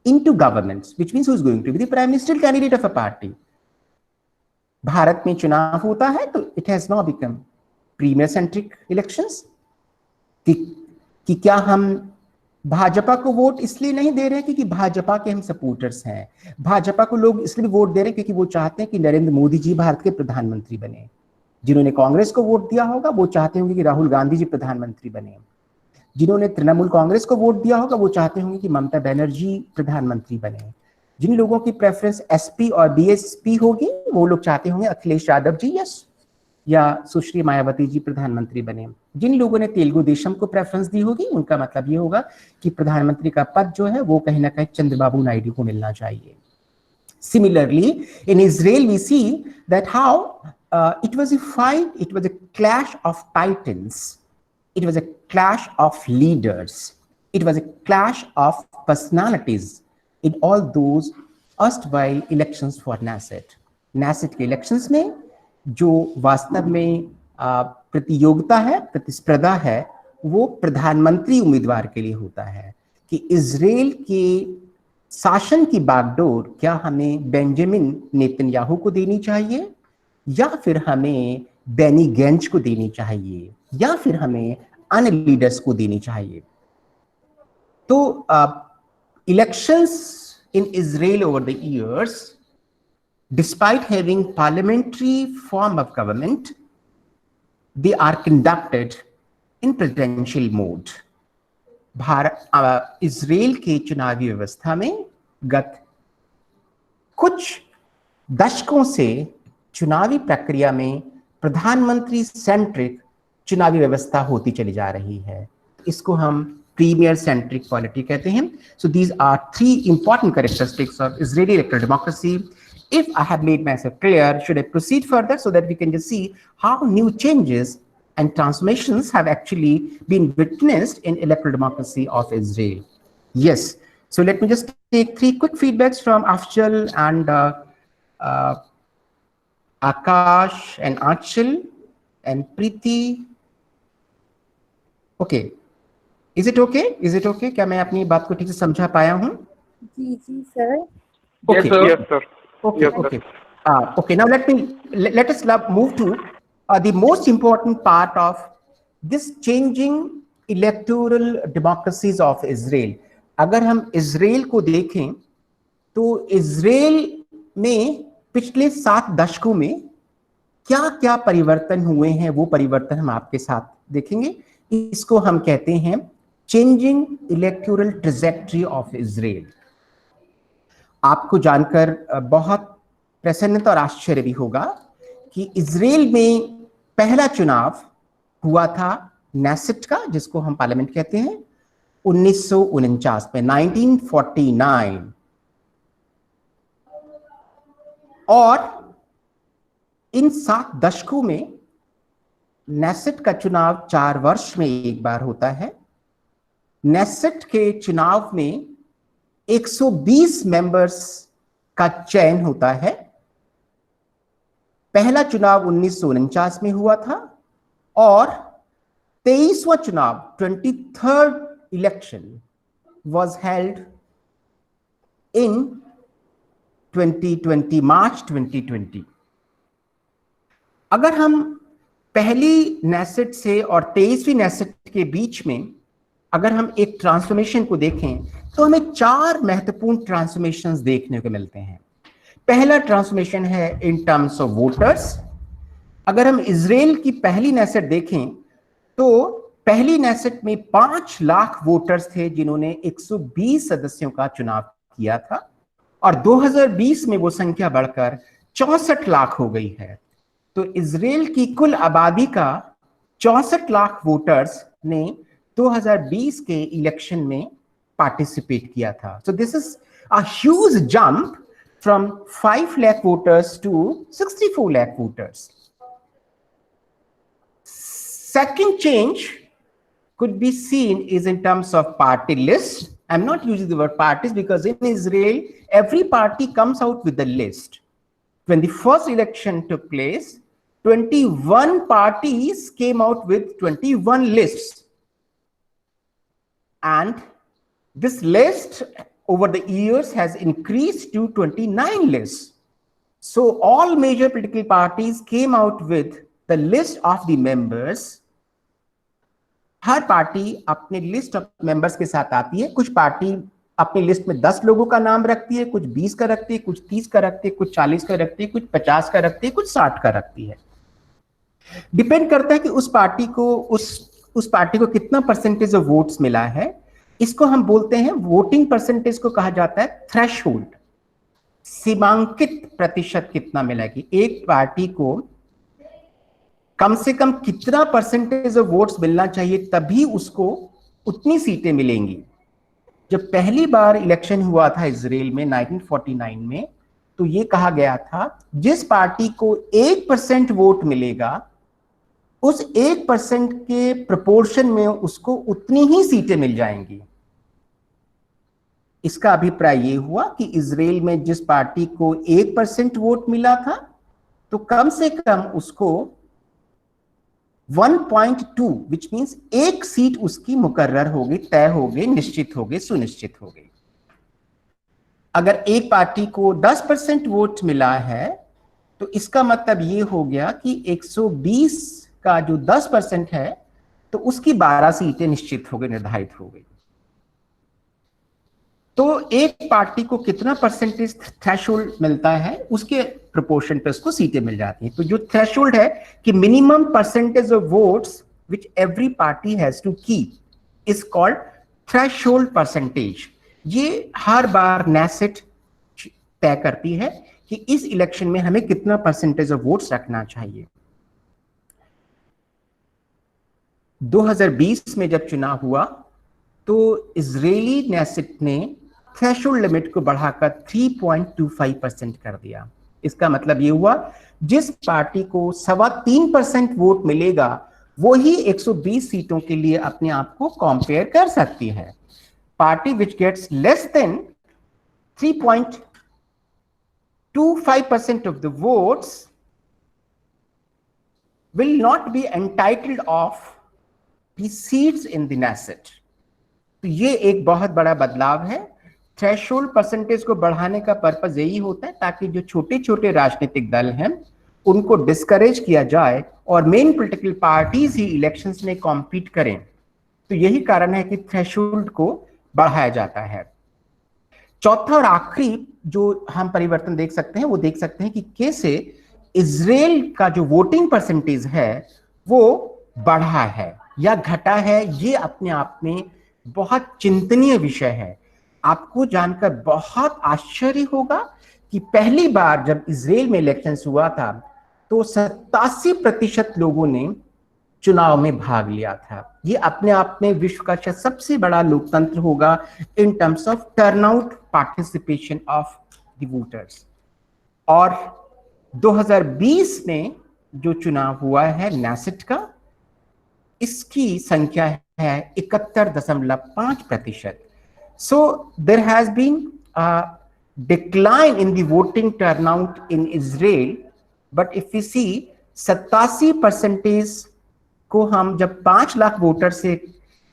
into governance, which means who is going to be the prime ministerial candidate of a party. Bharat में चुनाव होता है तो it has now become premier centric elections. कि क्या हम भाजपा को vote इसलिए नहीं दे रहे क्योंकि भाजपा के हम सपोर्टर्स हैं, भाजपा को लोग इसलिए वोट दे रहे हैं क्योंकि वो चाहते हैं कि नरेंद्र मोदी जी भारत के प्रधानमंत्री बने। जिन्होंने कांग्रेस को वोट दिया होगा वो चाहते होंगे कि राहुल गांधी जी प्रधानमंत्री बने। जिन्होंने तृणमूल कांग्रेस को वोट दिया होगा वो चाहते होंगे कि ममता बनर्जी प्रधानमंत्री बने। जिन लोगों की प्रेफरेंस एसपी और बीएसपी होगी वो लोग चाहते होंगे अखिलेश यादव जी या सुश्री मायावती जी प्रधानमंत्री बने। जिन लोगों ने तेलुगु देशम को प्रेफरेंस दी होगी उनका मतलब ये होगा कि प्रधानमंत्री का पद जो है वो कहीं ना कहीं चंद्रबाबू नायडू को मिलना चाहिए। Similarly, in Israel we see that how it was a fight, it was a clash of titans, it was a clash of leaders, it was a clash of personalities in all those erstwhile elections for Knesset. Knesset के elections में जो वास्तव में प्रतियोगिता है, प्रतिस्पर्धा है, वो प्रधानमंत्री उम्मीदवार के लिए होता है कि इजराइल के शासन की बागडोर क्या हमें बेंजामिन नेतन्याहू को देनी चाहिए या फिर हमें बेनी गेंज को देनी चाहिए या फिर हमें अन्य लीडर्स को देनी चाहिए। तो elections in Israel over the years, despite having parliamentary form of government, they are conducted in presidential mode. Israel के चुनावी व्यवस्था में गत कुछ दशकों से चुनावी प्रक्रिया में प्रधानमंत्री सेंट्रिक चुनावी व्यवस्था होती चली जा रही है। इसको हम premier centric polity कहते हैं। So these are three important characteristics of Israeli electoral democracy. If I have made myself clear, should I proceed further so that we can just see how new changes and transformations have actually been witnessed in electoral democracy of Israel? Yes. So let me just take three quick feedbacks from Afzal and Akash and Achal and Preeti. Okay. Is it okay? Is it okay? क्या मैं अपनी बात को ठीक से समझा पाया हूँ? जी जी sir. Okay. Yes, sir. Okay. Yes, Okay. Okay. Now let us move to the most important part of this changing electoral democracies of Israel. अगर हम इजराइल को देखें तो इजराइल में पिछले 7 दशकों में क्या क्या परिवर्तन हुए हैं वो परिवर्तन हम आपके साथ देखेंगे। इसको हम कहते हैं changing electoral trajectory of Israel. आपको जानकर बहुत प्रसन्नता और आश्चर्य भी होगा कि इजराइल में पहला चुनाव हुआ था नेसेट का, जिसको हम पार्लियामेंट कहते हैं, 1949 में 1949, और इन 7 दशकों में नेसेट का चुनाव 4 वर्ष में एक बार होता है। नेसेट के चुनाव में 120 मेंबर्स का चयन होता है। पहला चुनाव 1949 में हुआ था और 23वां चुनाव 23rd election was held in 2020, मार्च 2020। अगर हम पहली नेसेट से और 23वीं नेसेट के बीच में अगर हम एक ट्रांसफॉर्मेशन को देखें तो हमें 4 महत्वपूर्ण ट्रांसफॉर्मेशंस देखने को मिलते हैं। पहला ट्रांसफॉर्मेशन है इन टर्म्स ऑफ वोटर्स। अगर हम इजराइल की पहली नेसेट देखें तो पहली नेसेट में 5 लाख वोटर्स थे जिन्होंने 120 सदस्यों का चुनाव किया था, और 2020 में वो संख्या बढ़कर 64 लाख हो गई है। तो इजराइल की कुल आबादी का 64 लाख वोटर्स ने 2020 के इलेक्शन में पार्टिसिपेट किया था। So this is a huge jump from 5 lakh voters to 64 lakh voters. Second change could be seen is in terms of party list. I'm not using the word parties because in Israel, every party comes out with the list. When the first election took place, 21 parties came out with 21 lists. And this list over the years has increased to 29 lists. So all major political parties came out with the list of the members. Her party अपने list of members के साथ आती है। कुछ party अपनी list में 10 लोगों का नाम रखती है, कुछ 20 का रखती है, कुछ 30 का रखती है, कुछ 40 का रखती है, कुछ 50 का रखती है, कुछ 60 का रखती है। डिपेंड करता है कि उस पार्टी को कितना परसेंटेज ऑफ वोट्स मिला है। इसको हम बोलते हैं, वोटिंग परसेंटेज को कहा जाता है थ्रेशोल्ड, सीमांकित प्रतिशत कितना मिला कि एक पार्टी को कम से कम कितना परसेंटेज ऑफ वोट्स मिलना चाहिए तभी उसको उतनी सीटें मिलेंगी। जब पहली बार इलेक्शन हुआ था इजराइल में 1949 में, तो ये कहा गया था जिस पार्टी को 1% वोट मिलेगा उस 1% के प्रोपोर्शन में उसको उतनी ही सीटें मिल जाएंगी। इसका अभिप्राय ये हुआ कि इजराइल में जिस पार्टी को 1% वोट मिला था तो कम से कम उसको 1.2 विच मीन्स 1 सीट उसकी मुकर्रर हो गई, तय हो गई, निश्चित हो गई, सुनिश्चित हो गई। अगर एक पार्टी को 10% वोट मिला है तो इसका मतलब ये हो गया कि 120 का जो 10% है तो उसकी 12 सीटें निश्चित हो गई, निर्धारित हो गई। तो एक पार्टी को कितना परसेंटेज थ्रेशोल्ड मिलता है उसके प्रोपोर्शन पे उसको सीटें मिल जाती हैं। तो जो थ्रेशोल्ड है कि minimum percentage of votes which every party has to keep is called threshold percentage. ये हर बार नेसेट तय करती है कि इस इलेक्शन में हमें कितना परसेंटेज ऑफ वोट्स रखना चाहिए। 2020 में जब चुनाव हुआ तो इजरायली नेसेट ने थ्रेशोल्ड लिमिट को बढ़ाकर 3.25% कर दिया। इसका मतलब ये हुआ जिस पार्टी को 3.25% वोट मिलेगा वो ही 120 सीटों के लिए अपने आप को कंपेयर कर सकती है। Party which gets less than 3.25% of the votes will not be entitled of the seats in the Knesset. तो ये एक बहुत बड़ा बदलाव है। थ्रेशोल्ड परसेंटेज को बढ़ाने का पर्पस यही होता है ताकि जो छोटे छोटे राजनीतिक दल हैं उनको डिस्करेज किया जाए और मेन पॉलिटिकल पार्टीज ही इलेक्शंस में कॉम्पीट करें। तो यही कारण है कि थ्रेशोल्ड को बढ़ाया जाता है। चौथा और आखिरी जो हम परिवर्तन देख सकते हैं वो देख सकते हैं कि कैसे इजराइल का जो वोटिंग परसेंटेज है वो बढ़ा है या घटा है। ये अपने आप में बहुत चिंतनीय विषय है। आपको जानकर बहुत आश्चर्य होगा कि पहली बार जब इजराइल में इलेक्शंस हुआ था तो 87% लोगों ने चुनाव में भाग लिया था। ये अपने आप में विश्व का शायद सबसे बड़ा लोकतंत्र होगा in terms of turnout participation of the voters. और 2020 में जो चुनाव हुआ है नेसेट का, इसकी संख्या है 71.5%। So there has been a decline in the voting turnout in Israel, but if we see 87% को हम जब 5 लाख वोटर से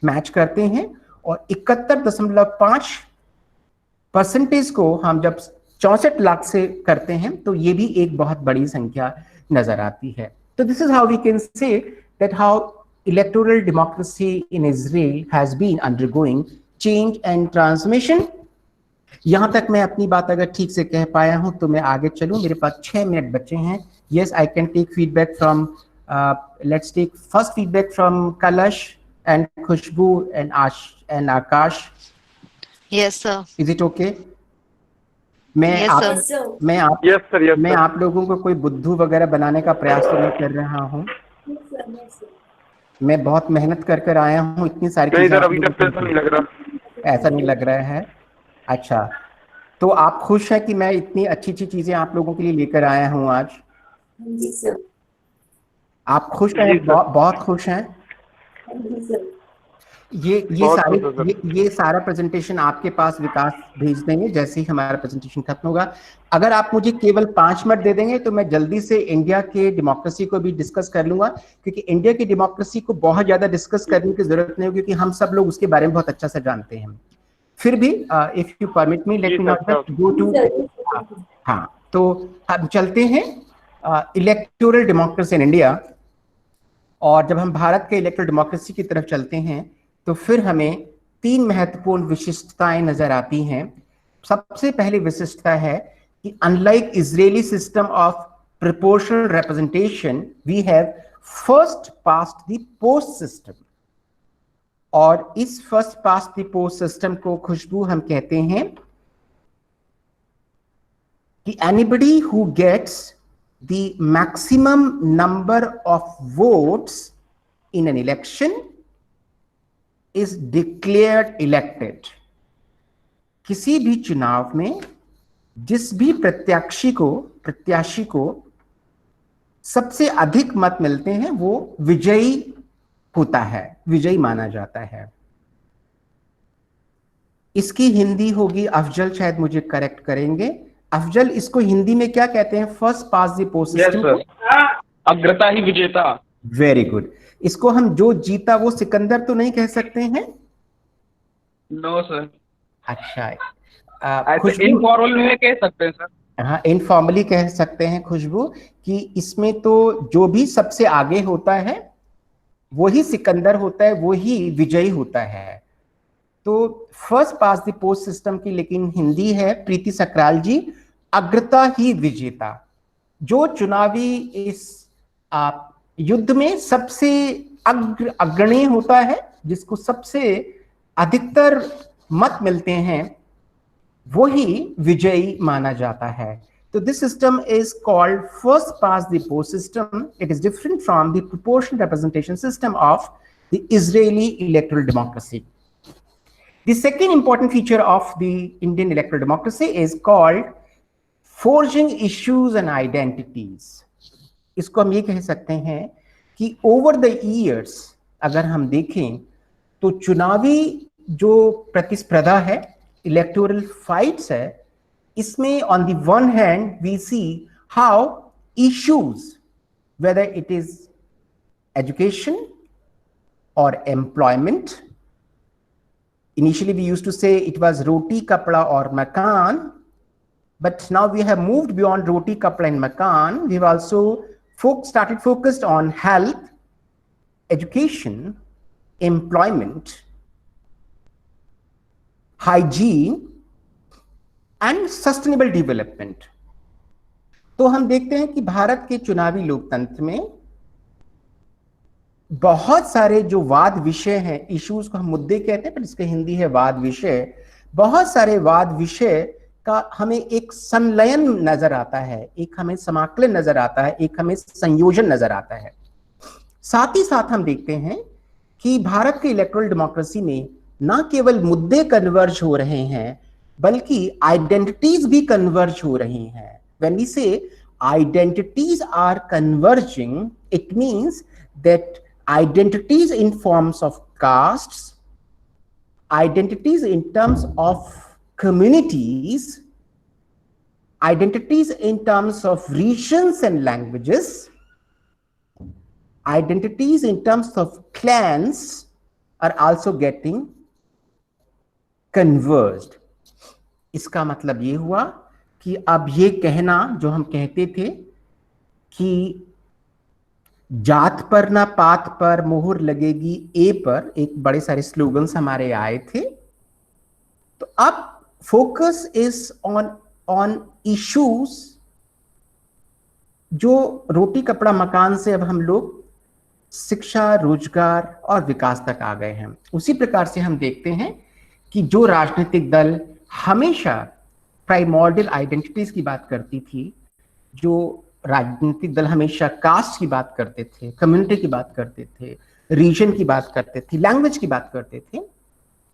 मैच करते हैं और 71.5% को हम जब 64 लाख से करते हैं तो ये भी एक बहुत बड़ी संख्या नजर आती है। तो this is how we can say that how electoral democracy in Israel has been undergoing change and transformation. यहां तक मैं अपनी बात अगर ठीक से कह पाया हूं तो मैं आगे चलूं, मेरे पास 6 मिनट बचे हैं। Yes, I can take feedback from, let's take first feedback from Kalash and Khushboo and Akash. Yes, sir. Is it okay? मैं Yes, आप sir. Yes, sir. मैं आप यस सर, यस मैं सर। आप लोगों को कोई बुद्धू वगैरह बनाने का प्रयास तो नहीं कर रहा हूँ। Yes, sir. Yes, sir. मैं बहुत मेहनत कर कर आया हूँ, इतनी सारी नहीं चीजें सर, आप अभी लोगों तक तो ऐसा को- नहीं लग रहा। ऐसा नहीं लग रहा है। अच्छा, तो आप खुश हैं कि मैं इतनी अच्छी अच्छी चीजें आप लोगों के लिए लेकर आया हूँ आज? जी सर। आप खुश हैं? जी सर। बहुत खुश हैं। जी सर। ये बहुत सारे खुश हूं, सर। ये सारा प्रेजेंटेशन आपके पास विकास भेज देंगे जैसे ही हमारा प्रेजेंटेशन खत्म होगा। अगर आप मुझे केवल 5 मिनट दे देंगे तो मैं जल्दी से इंडिया के डेमोक्रेसी को भी डिस्कस कर लूंगा, क्योंकि इंडिया की डेमोक्रेसी को बहुत ज्यादा डिस्कस करने की जरूरत नहीं होगी, क्योंकि हम सब लोग उसके बारे में बहुत अच्छा से जानते हैं। फिर भी if you permit me, let जी me sir, not just go to. Sir. हाँ, तो हम चलते हैं इलेक्टोरल डेमोक्रेसी इन इंडिया। और जब हम भारत के इलेक्टोरल डेमोक्रेसी की तरफ चलते हैं तो फिर हमें 3 महत्वपूर्ण विशिष्टताएं नजर आती हैं। सबसे पहली विशिष्टता है कि unlike Israeli system of proportional representation, we have first past the post system. और इस first past the post system को खुशबू हम कहते हैं कि anybody who gets the maximum number of votes in an election is declared elected। किसी भी चुनाव में जिस भी प्रत्याशी को सबसे अधिक मत मिलते हैं वो विजयी होता है, विजयी माना जाता है। इसकी हिंदी होगी, अफजल शायद मुझे करेक्ट करेंगे। अफजल, इसको हिंदी में क्या कहते हैं? First pass the post system. अग्रता ही विजेता। Very good. इसको हम जो जीता वो सिकंदर तो नहीं कह सकते हैं? No sir. अच्छा, ऐसे इनफॉर्मल में कह सकते हैं सर। हाँ, इनफॉर्मली कह सकते हैं खुशबू कि इसमें तो जो भी सबसे आगे होता है वही सिकंदर होता है, वही विजयी होता है। तो first pass the post system की लेकिन हिंदी है, प्रीति सकराल जी, अग्रता ही विजेता। जो चुनावी इस युद्ध में सबसे अग्रणी होता है, जिसको सबसे अधिकतर मत मिलते हैं, वही विजयी माना जाता है। तो this system is called first pass the post system. It is different from the proportional representation system of the Israeli electoral democracy. The second important feature of the Indian electoral democracy is called forging issues and identities। इसको हम ये कह सकते हैं कि over the years अगर हम देखें तो चुनावी जो प्रतिस्पर्धा है, electoral fights है, इसमें on the one hand we see how issues, whether it is education or employment, initially we used to say it was roti, kapda or makan, but now we have moved beyond roti, kapda and makan. We've also started focused on health, education, employment, hygiene and sustainable development। तो हम देखते हैं कि भारत के चुनावी लोकतंत्र में बहुत सारे जो वाद विषय हैं, इश्यूज को हम मुद्दे कहते हैं पर इसका हिंदी है वाद विषय। बहुत सारे वाद विषय का हमें एक संलयन नजर आता है, एक हमें समाकलन नजर आता है, एक हमें संयोजन नजर आता है। साथ ही साथ हम देखते हैं कि भारत के इलेक्टोरल डेमोक्रेसी में न केवल मुद्दे कन्वर्ज हो रहे हैं बल्कि आइडेंटिटीज भी कन्वर्ज हो रही हैं। When we say identities are converging, it means that identities in forms of castes, identities in terms of communities, identities in terms of regions and languages, identities in terms of clans are also getting converged। इसका मतलब ये हुआ कि अब ये कहना जो हम कहते थे कि जात पर ना पात पर मोहर लगेगी ए पर, एक बड़े सारे स्लोगन्स हमारे आए थे। तो अब फोकस इज ऑन इश्यूज जो रोटी कपड़ा मकान से अब हम लोग शिक्षा, रोजगार और विकास तक आ गए हैं। उसी प्रकार से हम देखते हैं कि जो राजनीतिक दल हमेशा प्राइमोर्डियल आइडेंटिटीज की बात करती थी, जो राजनीतिक दल हमेशा कास्ट की बात करते थे, कम्युनिटी की बात करते थे, रीजन की बात करते थे, लैंग्वेज की बात करते थे,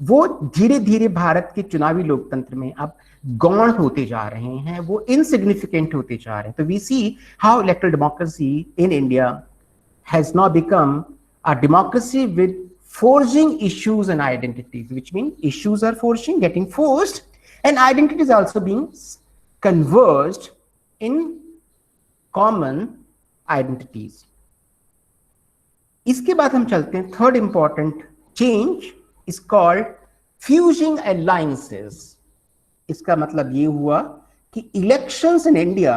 वो धीरे धीरे भारत के चुनावी लोकतंत्र में अब गौण होते जा रहे हैं, वो इनसिग्निफिकेंट होते जा रहे हैं। तो we see how electoral democracy in India has now become a democracy with forging issues and identities, which means issues are forging, getting forced, and identities also being converged in common identities. इसके बाद हम चलते हैं, third important change is called fusing alliances. इसका मतलब ये हुआ कि elections in India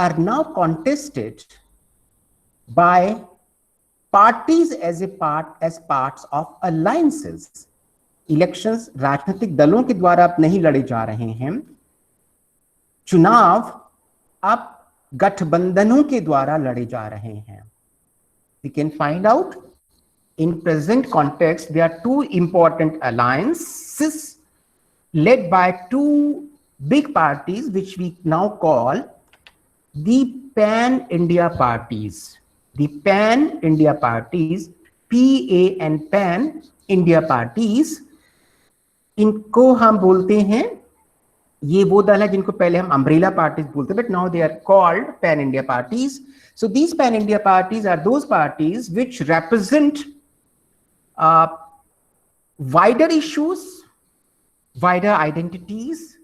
are now contested by parties as parts of alliances. Elections राजनीतिक दलों के द्वारा अब नहीं लड़े जा रहे हैं, चुनाव अब गठबंधनों के द्वारा लड़े जा रहे हैं. We can find out in present context there are two important alliances led by two big parties which we now call the Pan-India parties. The Pan-India parties, PAN, Pan-India parties, इनको हम बोलते हैं, ये वो दल है जिनको पहले हम अम्ब्रेला पार्टीज बोलते हैं, but now they are called Pan-India parties. So these Pan-India parties are those parties which represent wider issues, wider identities,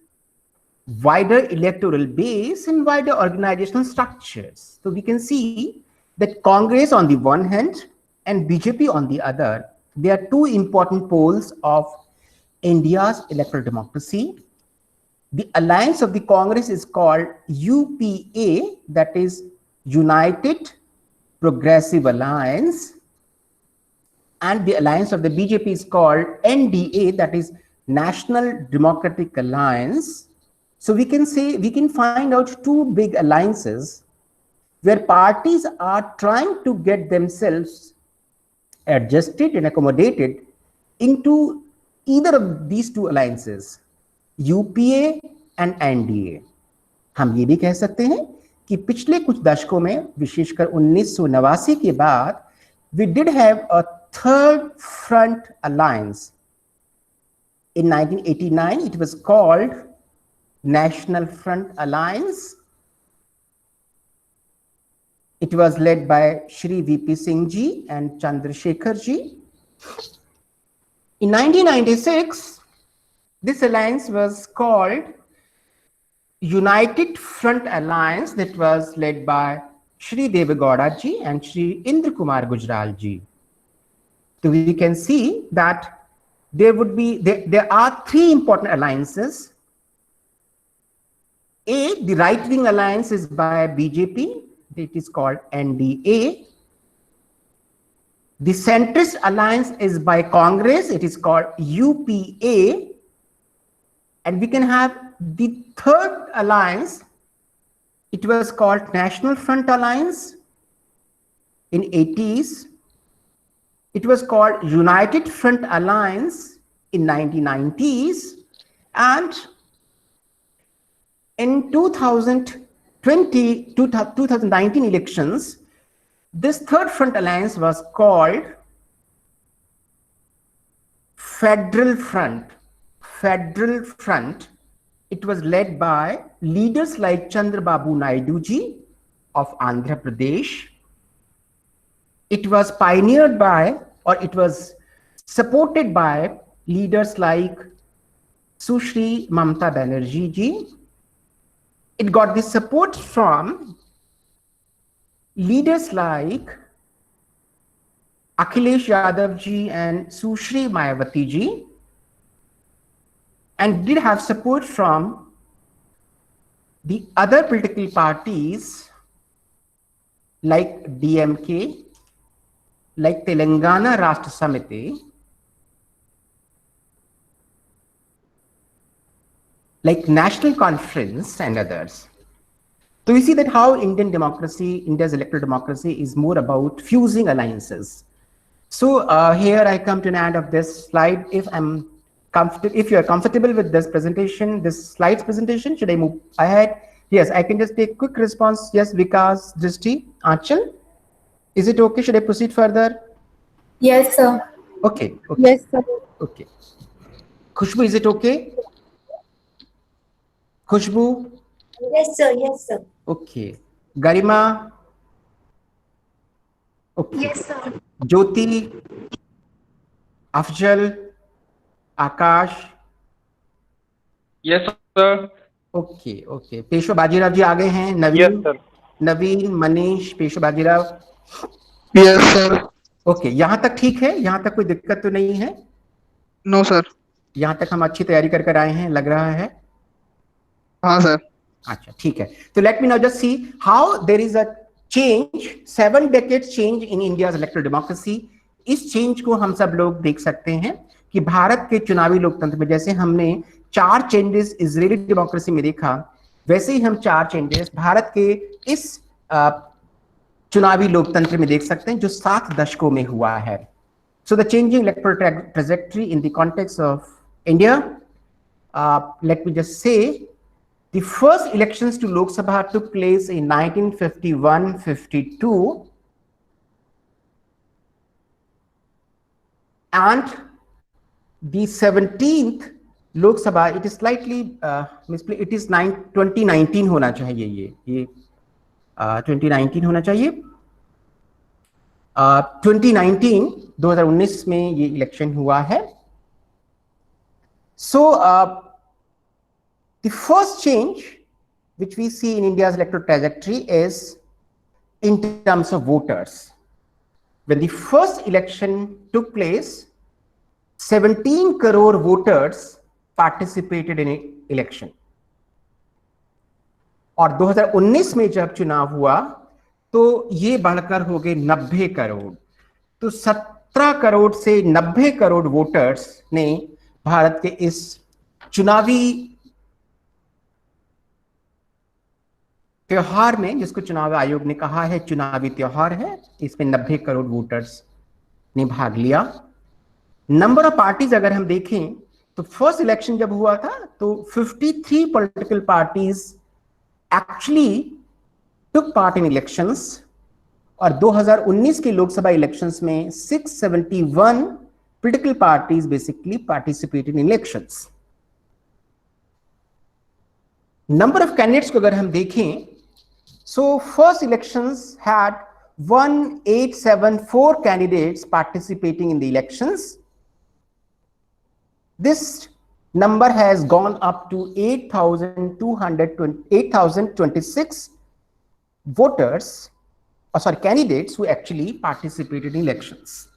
wider electoral base, and wider organizational structures. So we can see that Congress on the one hand and BJP on the other, they are two important poles of India's electoral democracy. The alliance of the Congress is called UPA, that is United Progressive Alliance, and the alliance of the BJP is called NDA, that is National Democratic Alliance. So we can say, we can find out two big alliances where parties are trying to get themselves adjusted and accommodated into either of these two alliances, UPA and NDA. हम ये भी कह सकते हैं कि पिछले कुछ दशकों में, विशेषकर 1989 के बाद, we did have a third front alliance. In 1989, it was called National Front Alliance. It was led by Shri VP Singh ji and Chandrasekhar ji. In 1996, this alliance was called United Front Alliance, that was led by Shri Deve Gowda ji and Shri Indra Kumar Gujral ji. So we can see that there are three important alliances. A, the right-wing alliance is by BJP, it is called NDA. The centrist alliance is by Congress, it is called UPA. And we can have the third alliance, it was called National Front Alliance in 80s. It was called United Front Alliance in 1990s. And in 2019 elections, this third front alliance was called Federal Front. Federal Front. It was led by leaders like Chandrababu Naidu ji of Andhra Pradesh. It was pioneered by, or it was supported by, leaders like Sushri Mamata Banerjee ji. It got the support from leaders like Akhilesh Yadav ji and Sushri Mayawati ji, and did have support from The other political parties like DMK, like Telangana Rashtra Samiti, like National Conference and others. So we see that how Indian democracy, India's electoral democracy is more about fusing alliances. So here I come to an end of this slide. If you are comfortable with this presentation, this slides presentation, should I move ahead? Yes, I can just take quick response. Yes, Vikas, Drishti, Aanchal, is it okay? Should I proceed further? Yes, sir. Okay. Yes, sir. Okay. Khushbu, is it okay? Khushbu? Yes, sir. Yes, sir. Okay. Garima? Okay. Yes, sir. Jyoti? Afjal? Akash? Yes, sir. Okay okay Peshwa Bajirao ji आ गए हैं Naveen Naveen Manish Peshwa Bajirao yes sir okay यहाँ तक ठीक है यहाँ तक कोई दिक्कत तो नहीं है नो सर यहाँ तक हम अच्छी तैयारी कर आए हैं लग रहा है हाँ सर अच्छा ठीक है तो let me now just see how there is a change 7 decades change in India's electoral democracy इस चेंज को हम सब लोग देख सकते हैं कि भारत के चुनावी लोकतंत्र में जैसे हमने 4 चेंजेस इजरायली डेमोक्रेसी में देखा वैसे ही हम 4 चेंजेस भारत के इस चुनावी लोकतंत्र में देख सकते हैं जो 7 दशकों में हुआ है so the changing electoral trajectory in the context of India late me just say the first elections to Lok Sabha took place in 1951-52 and the 17th Lok Sabha it is slightly misplaced it is 2019 होना चाहिए ये 2019 होना चाहिए 2019 में ये election हुआ है so the first change which we see in India's electoral trajectory is in terms of voters. When the first election took place, 17 crore voters participated in election. और 2019 में जब चुनाव हुआ तो ये बढ़कर हो गए 90 करोड़ तो 17 करोड़ से 90 करोड़ वोटर्स ने भारत के इस चुनावी त्योहार में जिसको चुनाव आयोग ने कहा है चुनावी त्योहार है इसमें 90 करोड़ वोटर्स ने भाग लिया नंबर ऑफ पार्टीज अगर हम देखें तो फर्स्ट इलेक्शन जब हुआ था तो 53 political parties actually took part in elections और 2019 के लोकसभा इलेक्शंस में 671 political parties basically participated in elections number of candidates को अगर हम देखें so first elections had 1874 candidates participating in the elections this number has gone up to 8026 voters candidates who actually participated in elections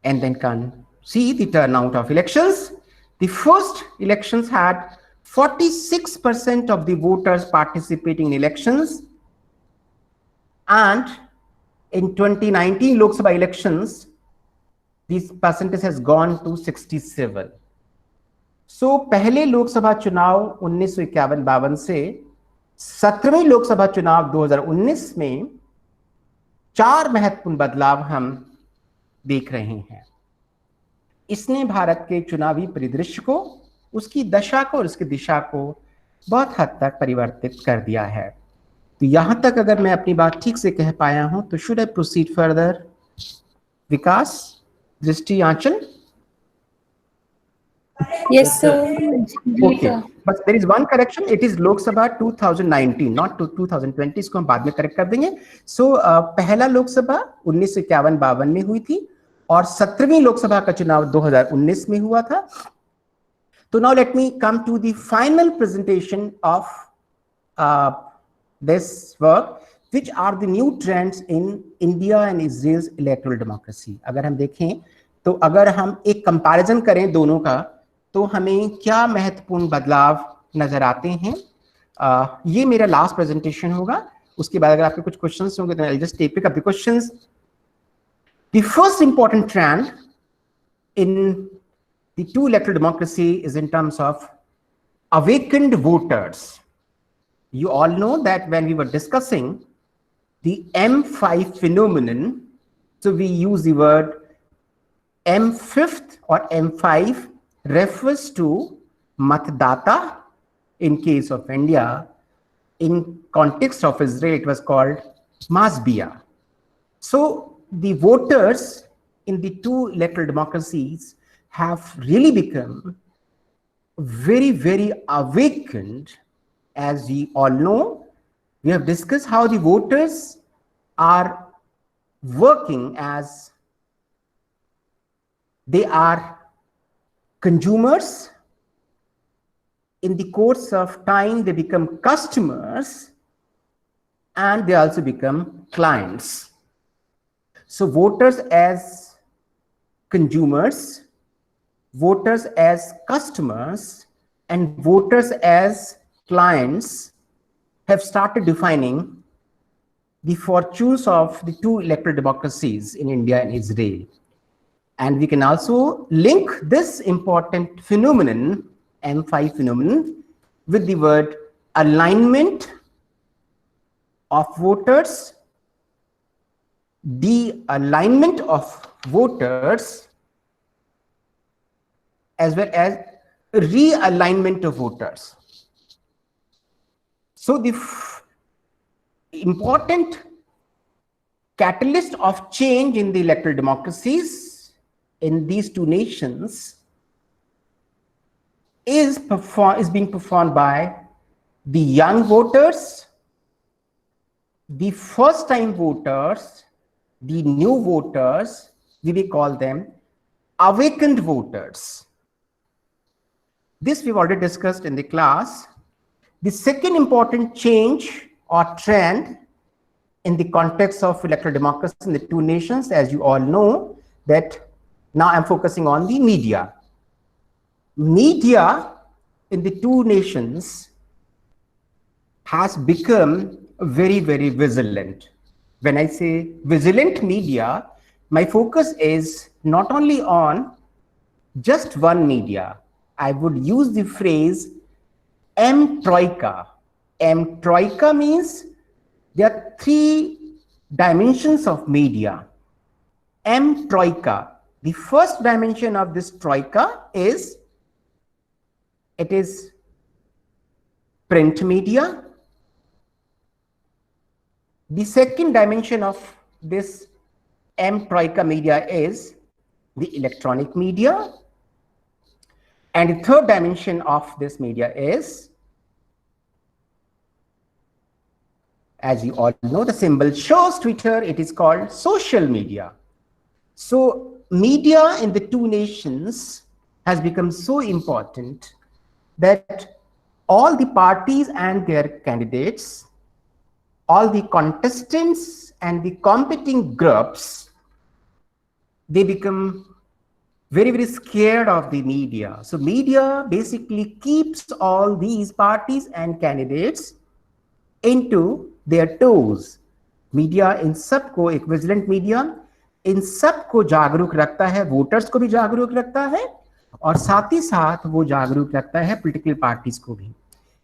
and then can see the turnout of elections the first elections had 46% of the voters participating in elections and in 2019 Lok Sabha elections this percentage has gone to 67 so पहले लोकसभा चुनाव 1951-52 से 17वें लोकसभा चुनाव 2019 में 4 महत्वपूर्ण बदलाव हम देख रहे हैं इसने भारत के चुनावी परिदृश्य को उसकी दशा को और उसकी दिशा को बहुत हद तक परिवर्तित कर दिया है तो यहां तक अगर मैं अपनी बात ठीक से कह पाया हूं तो should I proceed further Vikas Drishti Anchal Yes, sir. Okay बस there is one correction it is Lok Sabha 2019 not 2020 इसको हम बाद में करेक्ट कर देंगे सो पहला लोकसभा 1951-52 में हुई थी और 17वीं लोकसभा का चुनाव 2019 में हुआ था So now let me come to the final presentation of this work, which are the new trends in India and Israel's electoral democracy. अगर हम देखें तो अगर हम एक कंपैरिजन करें दोनों का तो हमें क्या महत्वपूर्ण बदलाव नजर आते हैं। ये मेरा लास्ट प्रेजेंटेशन होगा, उसके बाद अगर आपके कुछ क्वेश्चंस होंगे तो I just take up the questions. The first important trend in the two electoral democracy is in terms of awakened voters. You all know that when we were discussing the M5 phenomenon, so we use the word M5 or M5 refers to Matdata in case of India. In context of Israel, it was called Masbia. So the voters in the two electoral democracies have really become very, very awakened. As we all know, we have discussed how the voters are working as they are consumers. In the course of time, they become customers and they also become clients. So voters as consumers, voters as customers, and voters as clients have started defining the fortunes of the two electoral democracies in India and Israel. And we can also link this important phenomenon, M5 phenomenon, with the word alignment of voters, de-alignment of voters, as well as realignment of voters. So the important catalyst of change in the electoral democracies in these two nations is being performed by the young voters, the first-time voters, the new voters. We will call them awakened voters. This we've already discussed in the class. The second important change or trend in the context of electoral democracy in the two nations, as you all know, that now I'm focusing on the media. Media in the two nations has become very, very vigilant. When I say vigilant media, my focus is not only on just one media. I would use the phrase M-Troika. M-Troika means there are three dimensions of media. M-Troika. The first dimension of this troika is, it is print media. The second dimension of this M-Troika media is the electronic media. And the third dimension of this media is, as you all know, the symbol shows Twitter, it is called social media. So media in the two nations has become so important that all the parties and their candidates, all the contestants and the competing groups, they become very, very scared of the media. So media basically keeps all these parties and candidates into their toes. Media इन सबको, एक vigilant media इन सबको जागरूक रखता है, voters को भी जागरूक रखता है और साथ ही साथ वो जागरूक रखता है पॉलिटिकल पार्टीज को भी,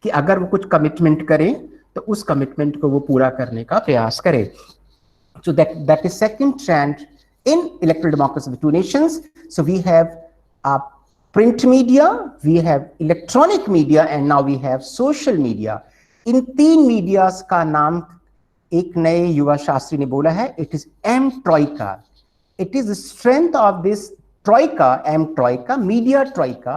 कि अगर वो कुछ कमिटमेंट करें तो उस कमिटमेंट को वो पूरा करने का प्रयास करें. So that is second trend in electoral democracy of the two nations. So we have print media, we have electronic media, and now we have social media. इन तीन मीडियाज का नाम एक नए युवा शास्त्री ने बोला है, it is M troika. It is the strength of this troika, M troika, media troika,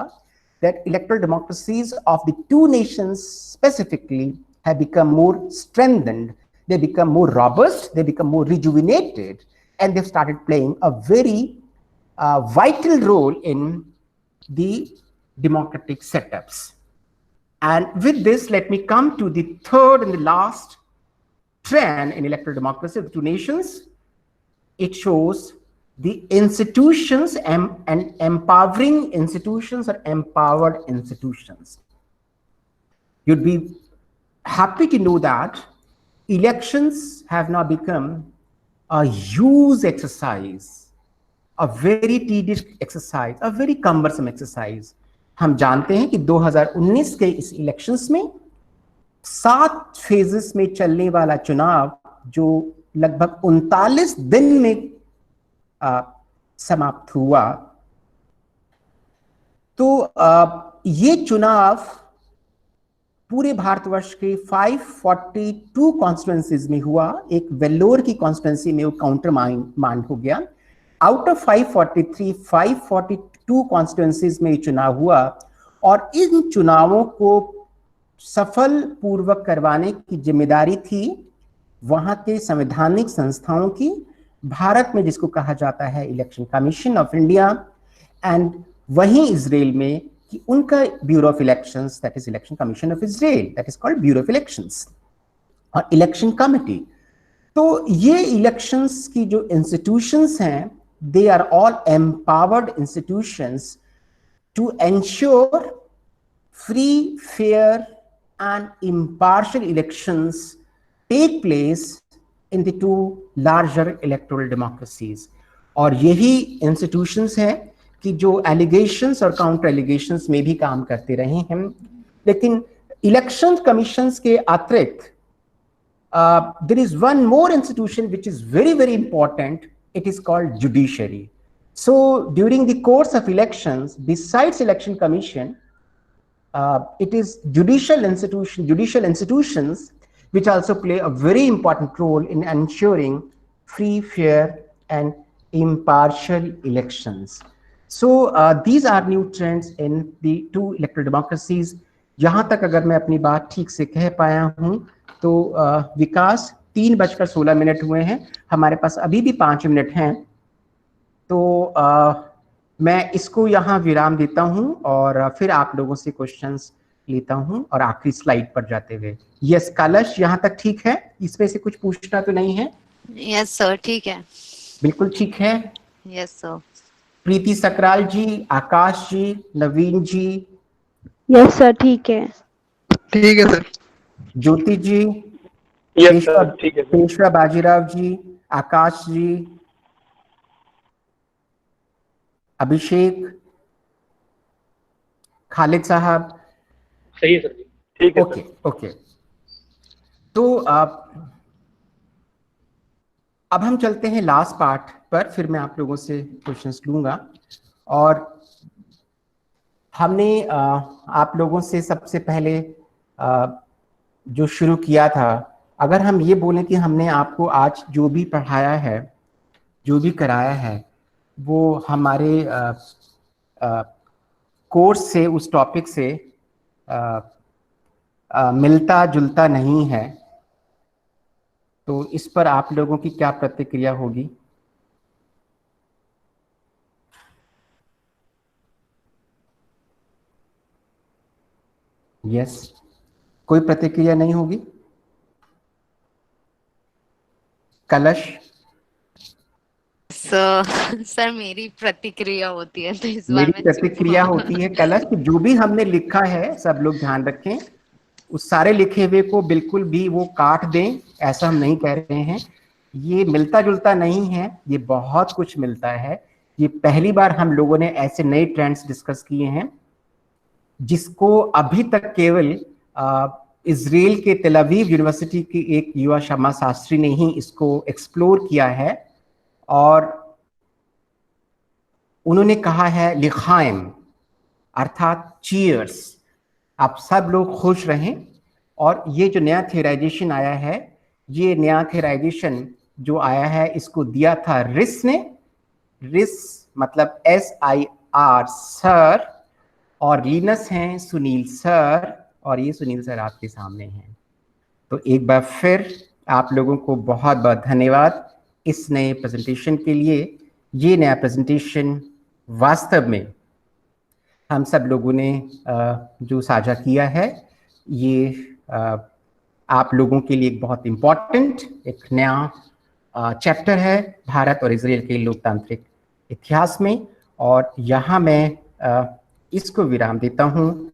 that electoral democracies of the two nations specifically have become more strengthened, they become more robust, they become more rejuvenated, and they've started playing a very vital role in the democratic setups. And with this, let me come to the third and the last trend in electoral democracy of the two nations. It shows the institutions and empowering institutions or empowered institutions. you'd be happy to know that elections have now become a huge exercise, a very tedious exercise, a very cumbersome exercise. हम जानते हैं कि 2019 के इस elections में 7 phases में चलने वाला चुनाव जो लगभग 39 दिन में समाप्त हुआ, तो ये चुनाव पूरे भारतवर्ष के 542 कॉन्स्टिट्यूएंसीज में हुआ। एक वेल्लोर की कॉन्स्टिट्यूएंसी में वो काउंटर माइंड हो गया। आउट ऑफ 542 कॉन्स्टिट्यूएंसीज में ये चुनाव हुआ, और इन चुनावों को सफल पूर्वक करवाने की जिम्मेदारी थी वहां के संवैधानिक संस्थाओं की, भारत में जिसको कहा जाता है election commission of India, and वहीं इजराइल में कि उनका bureau of elections, that is election commission of Israel, that is called bureau of elections, और इलेक्शन कमिटी। तो ये इलेक्शंस की जो इंस्टीट्यूशंस हैं, they are all empowered institutions to ensure free, fair and impartial elections take place in the two larger electoral democracies. और यही institutions हैं कि जो allegations और counter allegations में भी काम करते रहे हैं। लेकिन election commissions के अतिरिक्त there is one more institution which is very, very important. It is called judiciary. So during the course of elections, besides election commission, it is judicial institutions which also play a very important role in ensuring free, fair and impartial elections. So these are new trends in the two electoral democracies. यहाँ तक अगर मैं अपनी बात ठीक से कह पाया हूँ तो विकास 3:16 हुए हैं, हमारे पास अभी भी 5 मिनट हैं, तो मैं इसको यहाँ विराम देता हूँ और फिर आप लोगों से क्वेश्चंस लेता हूँ और आखिरी स्लाइड पर जाते हुए। यस कलश, यहाँ तक ठीक है? इसमें से कुछ पूछना तो नहीं है? यस सर, ठीक है, बिल्कुल ठीक है। Yes sir. Preeti Sakral ji, Akash ji, Naveen ji? Yes sir, ठीक है। ठीक है sir. Jyoti ji? Yes sir, ठीक है। पेशवा बाजीराव जी, आकाश जी, अभिषेक, खालिद साहब? सही है सर जी, ठीक है। ओके ओके, तो अब हम चलते हैं लास्ट पार्ट पर, फिर मैं आप लोगों से क्वेश्चंस लूंगा। और हमने आप लोगों से सबसे पहले जो शुरू किया था, अगर हम ये बोलें कि हमने आपको आज जो भी पढ़ाया है, जो भी कराया है, वो हमारे कोर्स से, उस टॉपिक से मिलता जुलता नहीं है, तो इस पर आप लोगों की क्या प्रतिक्रिया होगी? यस, कोई प्रतिक्रिया नहीं होगी? कलश? सर मेरी प्रतिक्रिया होती है, तो इस बार मेरी मैं प्रतिक्रिया होती है कलश कि जो भी हमने लिखा है, सब लोग ध्यान रखें, उस सारे लिखे हुए को बिल्कुल भी वो काट दें, ऐसा हम नहीं कह रहे हैं। ये मिलता जुलता नहीं है, ये बहुत कुछ मिलता है। ये पहली बार हम लोगों ने ऐसे नए ट्रेंड्स डिस्कस किए हैं जिसको अभी तक केवल इजराइल के तेल अवीव यूनिवर्सिटी की एक युवा शमा शास्त्री ने ही इसको एक्सप्लोर किया है, और उन्होंने कहा है लिखाइम, अर्थात चीयर्स, आप सब लोग खुश रहें। और ये जो नया थियराइजेशन आया है, ये नया थियराइजेशन जो आया है, इसको दिया था रिस ने। रिस मतलब SIR सर, और लीनस हैं सुनील सर, और ये सुनील सर आपके सामने हैं। तो एक बार फिर आप लोगों को बहुत बहुत धन्यवाद इस नए प्रेजेंटेशन के लिए। ये नया प्रेजेंटेशन वास्तव में हम सब लोगों ने जो साझा किया है, ये आप लोगों के लिए एक बहुत इम्पॉर्टेंट एक नया चैप्टर है भारत और इजराइल के लोकतांत्रिक इतिहास में। और यहाँ मैं इसको विराम देता हूँ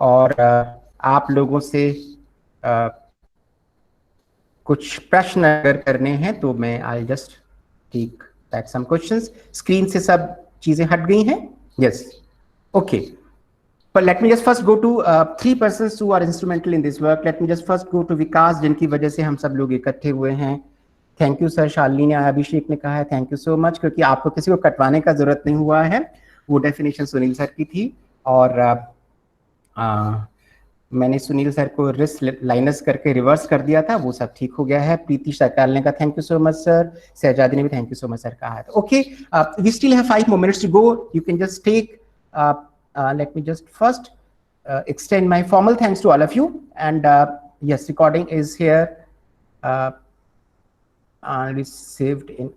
और आप लोगों से कुछ प्रश्न अगर करने हैं तो मैं I just take back some questions. Screen से सब चीजें हट गई हैं? Yes, okay. But let me just first go to 3 persons who are instrumental in this work. Let me just first go to विकास, जिनकी वजह से हम सब लोग इकट्ठे हुए हैं। Thank you sir. शालिनी ने, अभिषेक ने कहा है थैंक यू सो मच, क्योंकि आपको किसी को कटवाने का जरूरत नहीं हुआ है। वो डेफिनेशन सुनील सर की थी और मैंने सुनील सर को रिस लाइनस करके रिवर्स कर दिया था, वो सब ठीक हो गया है। प्रीति सरकार ने कहा thank you so much sir. Shahzadi ने भी thank you so much sir कहा है। Okay, we still have 5 more minutes to go. You can just take let me just first extend my formal thanks to all of you. And yes, recording is here. It's saved in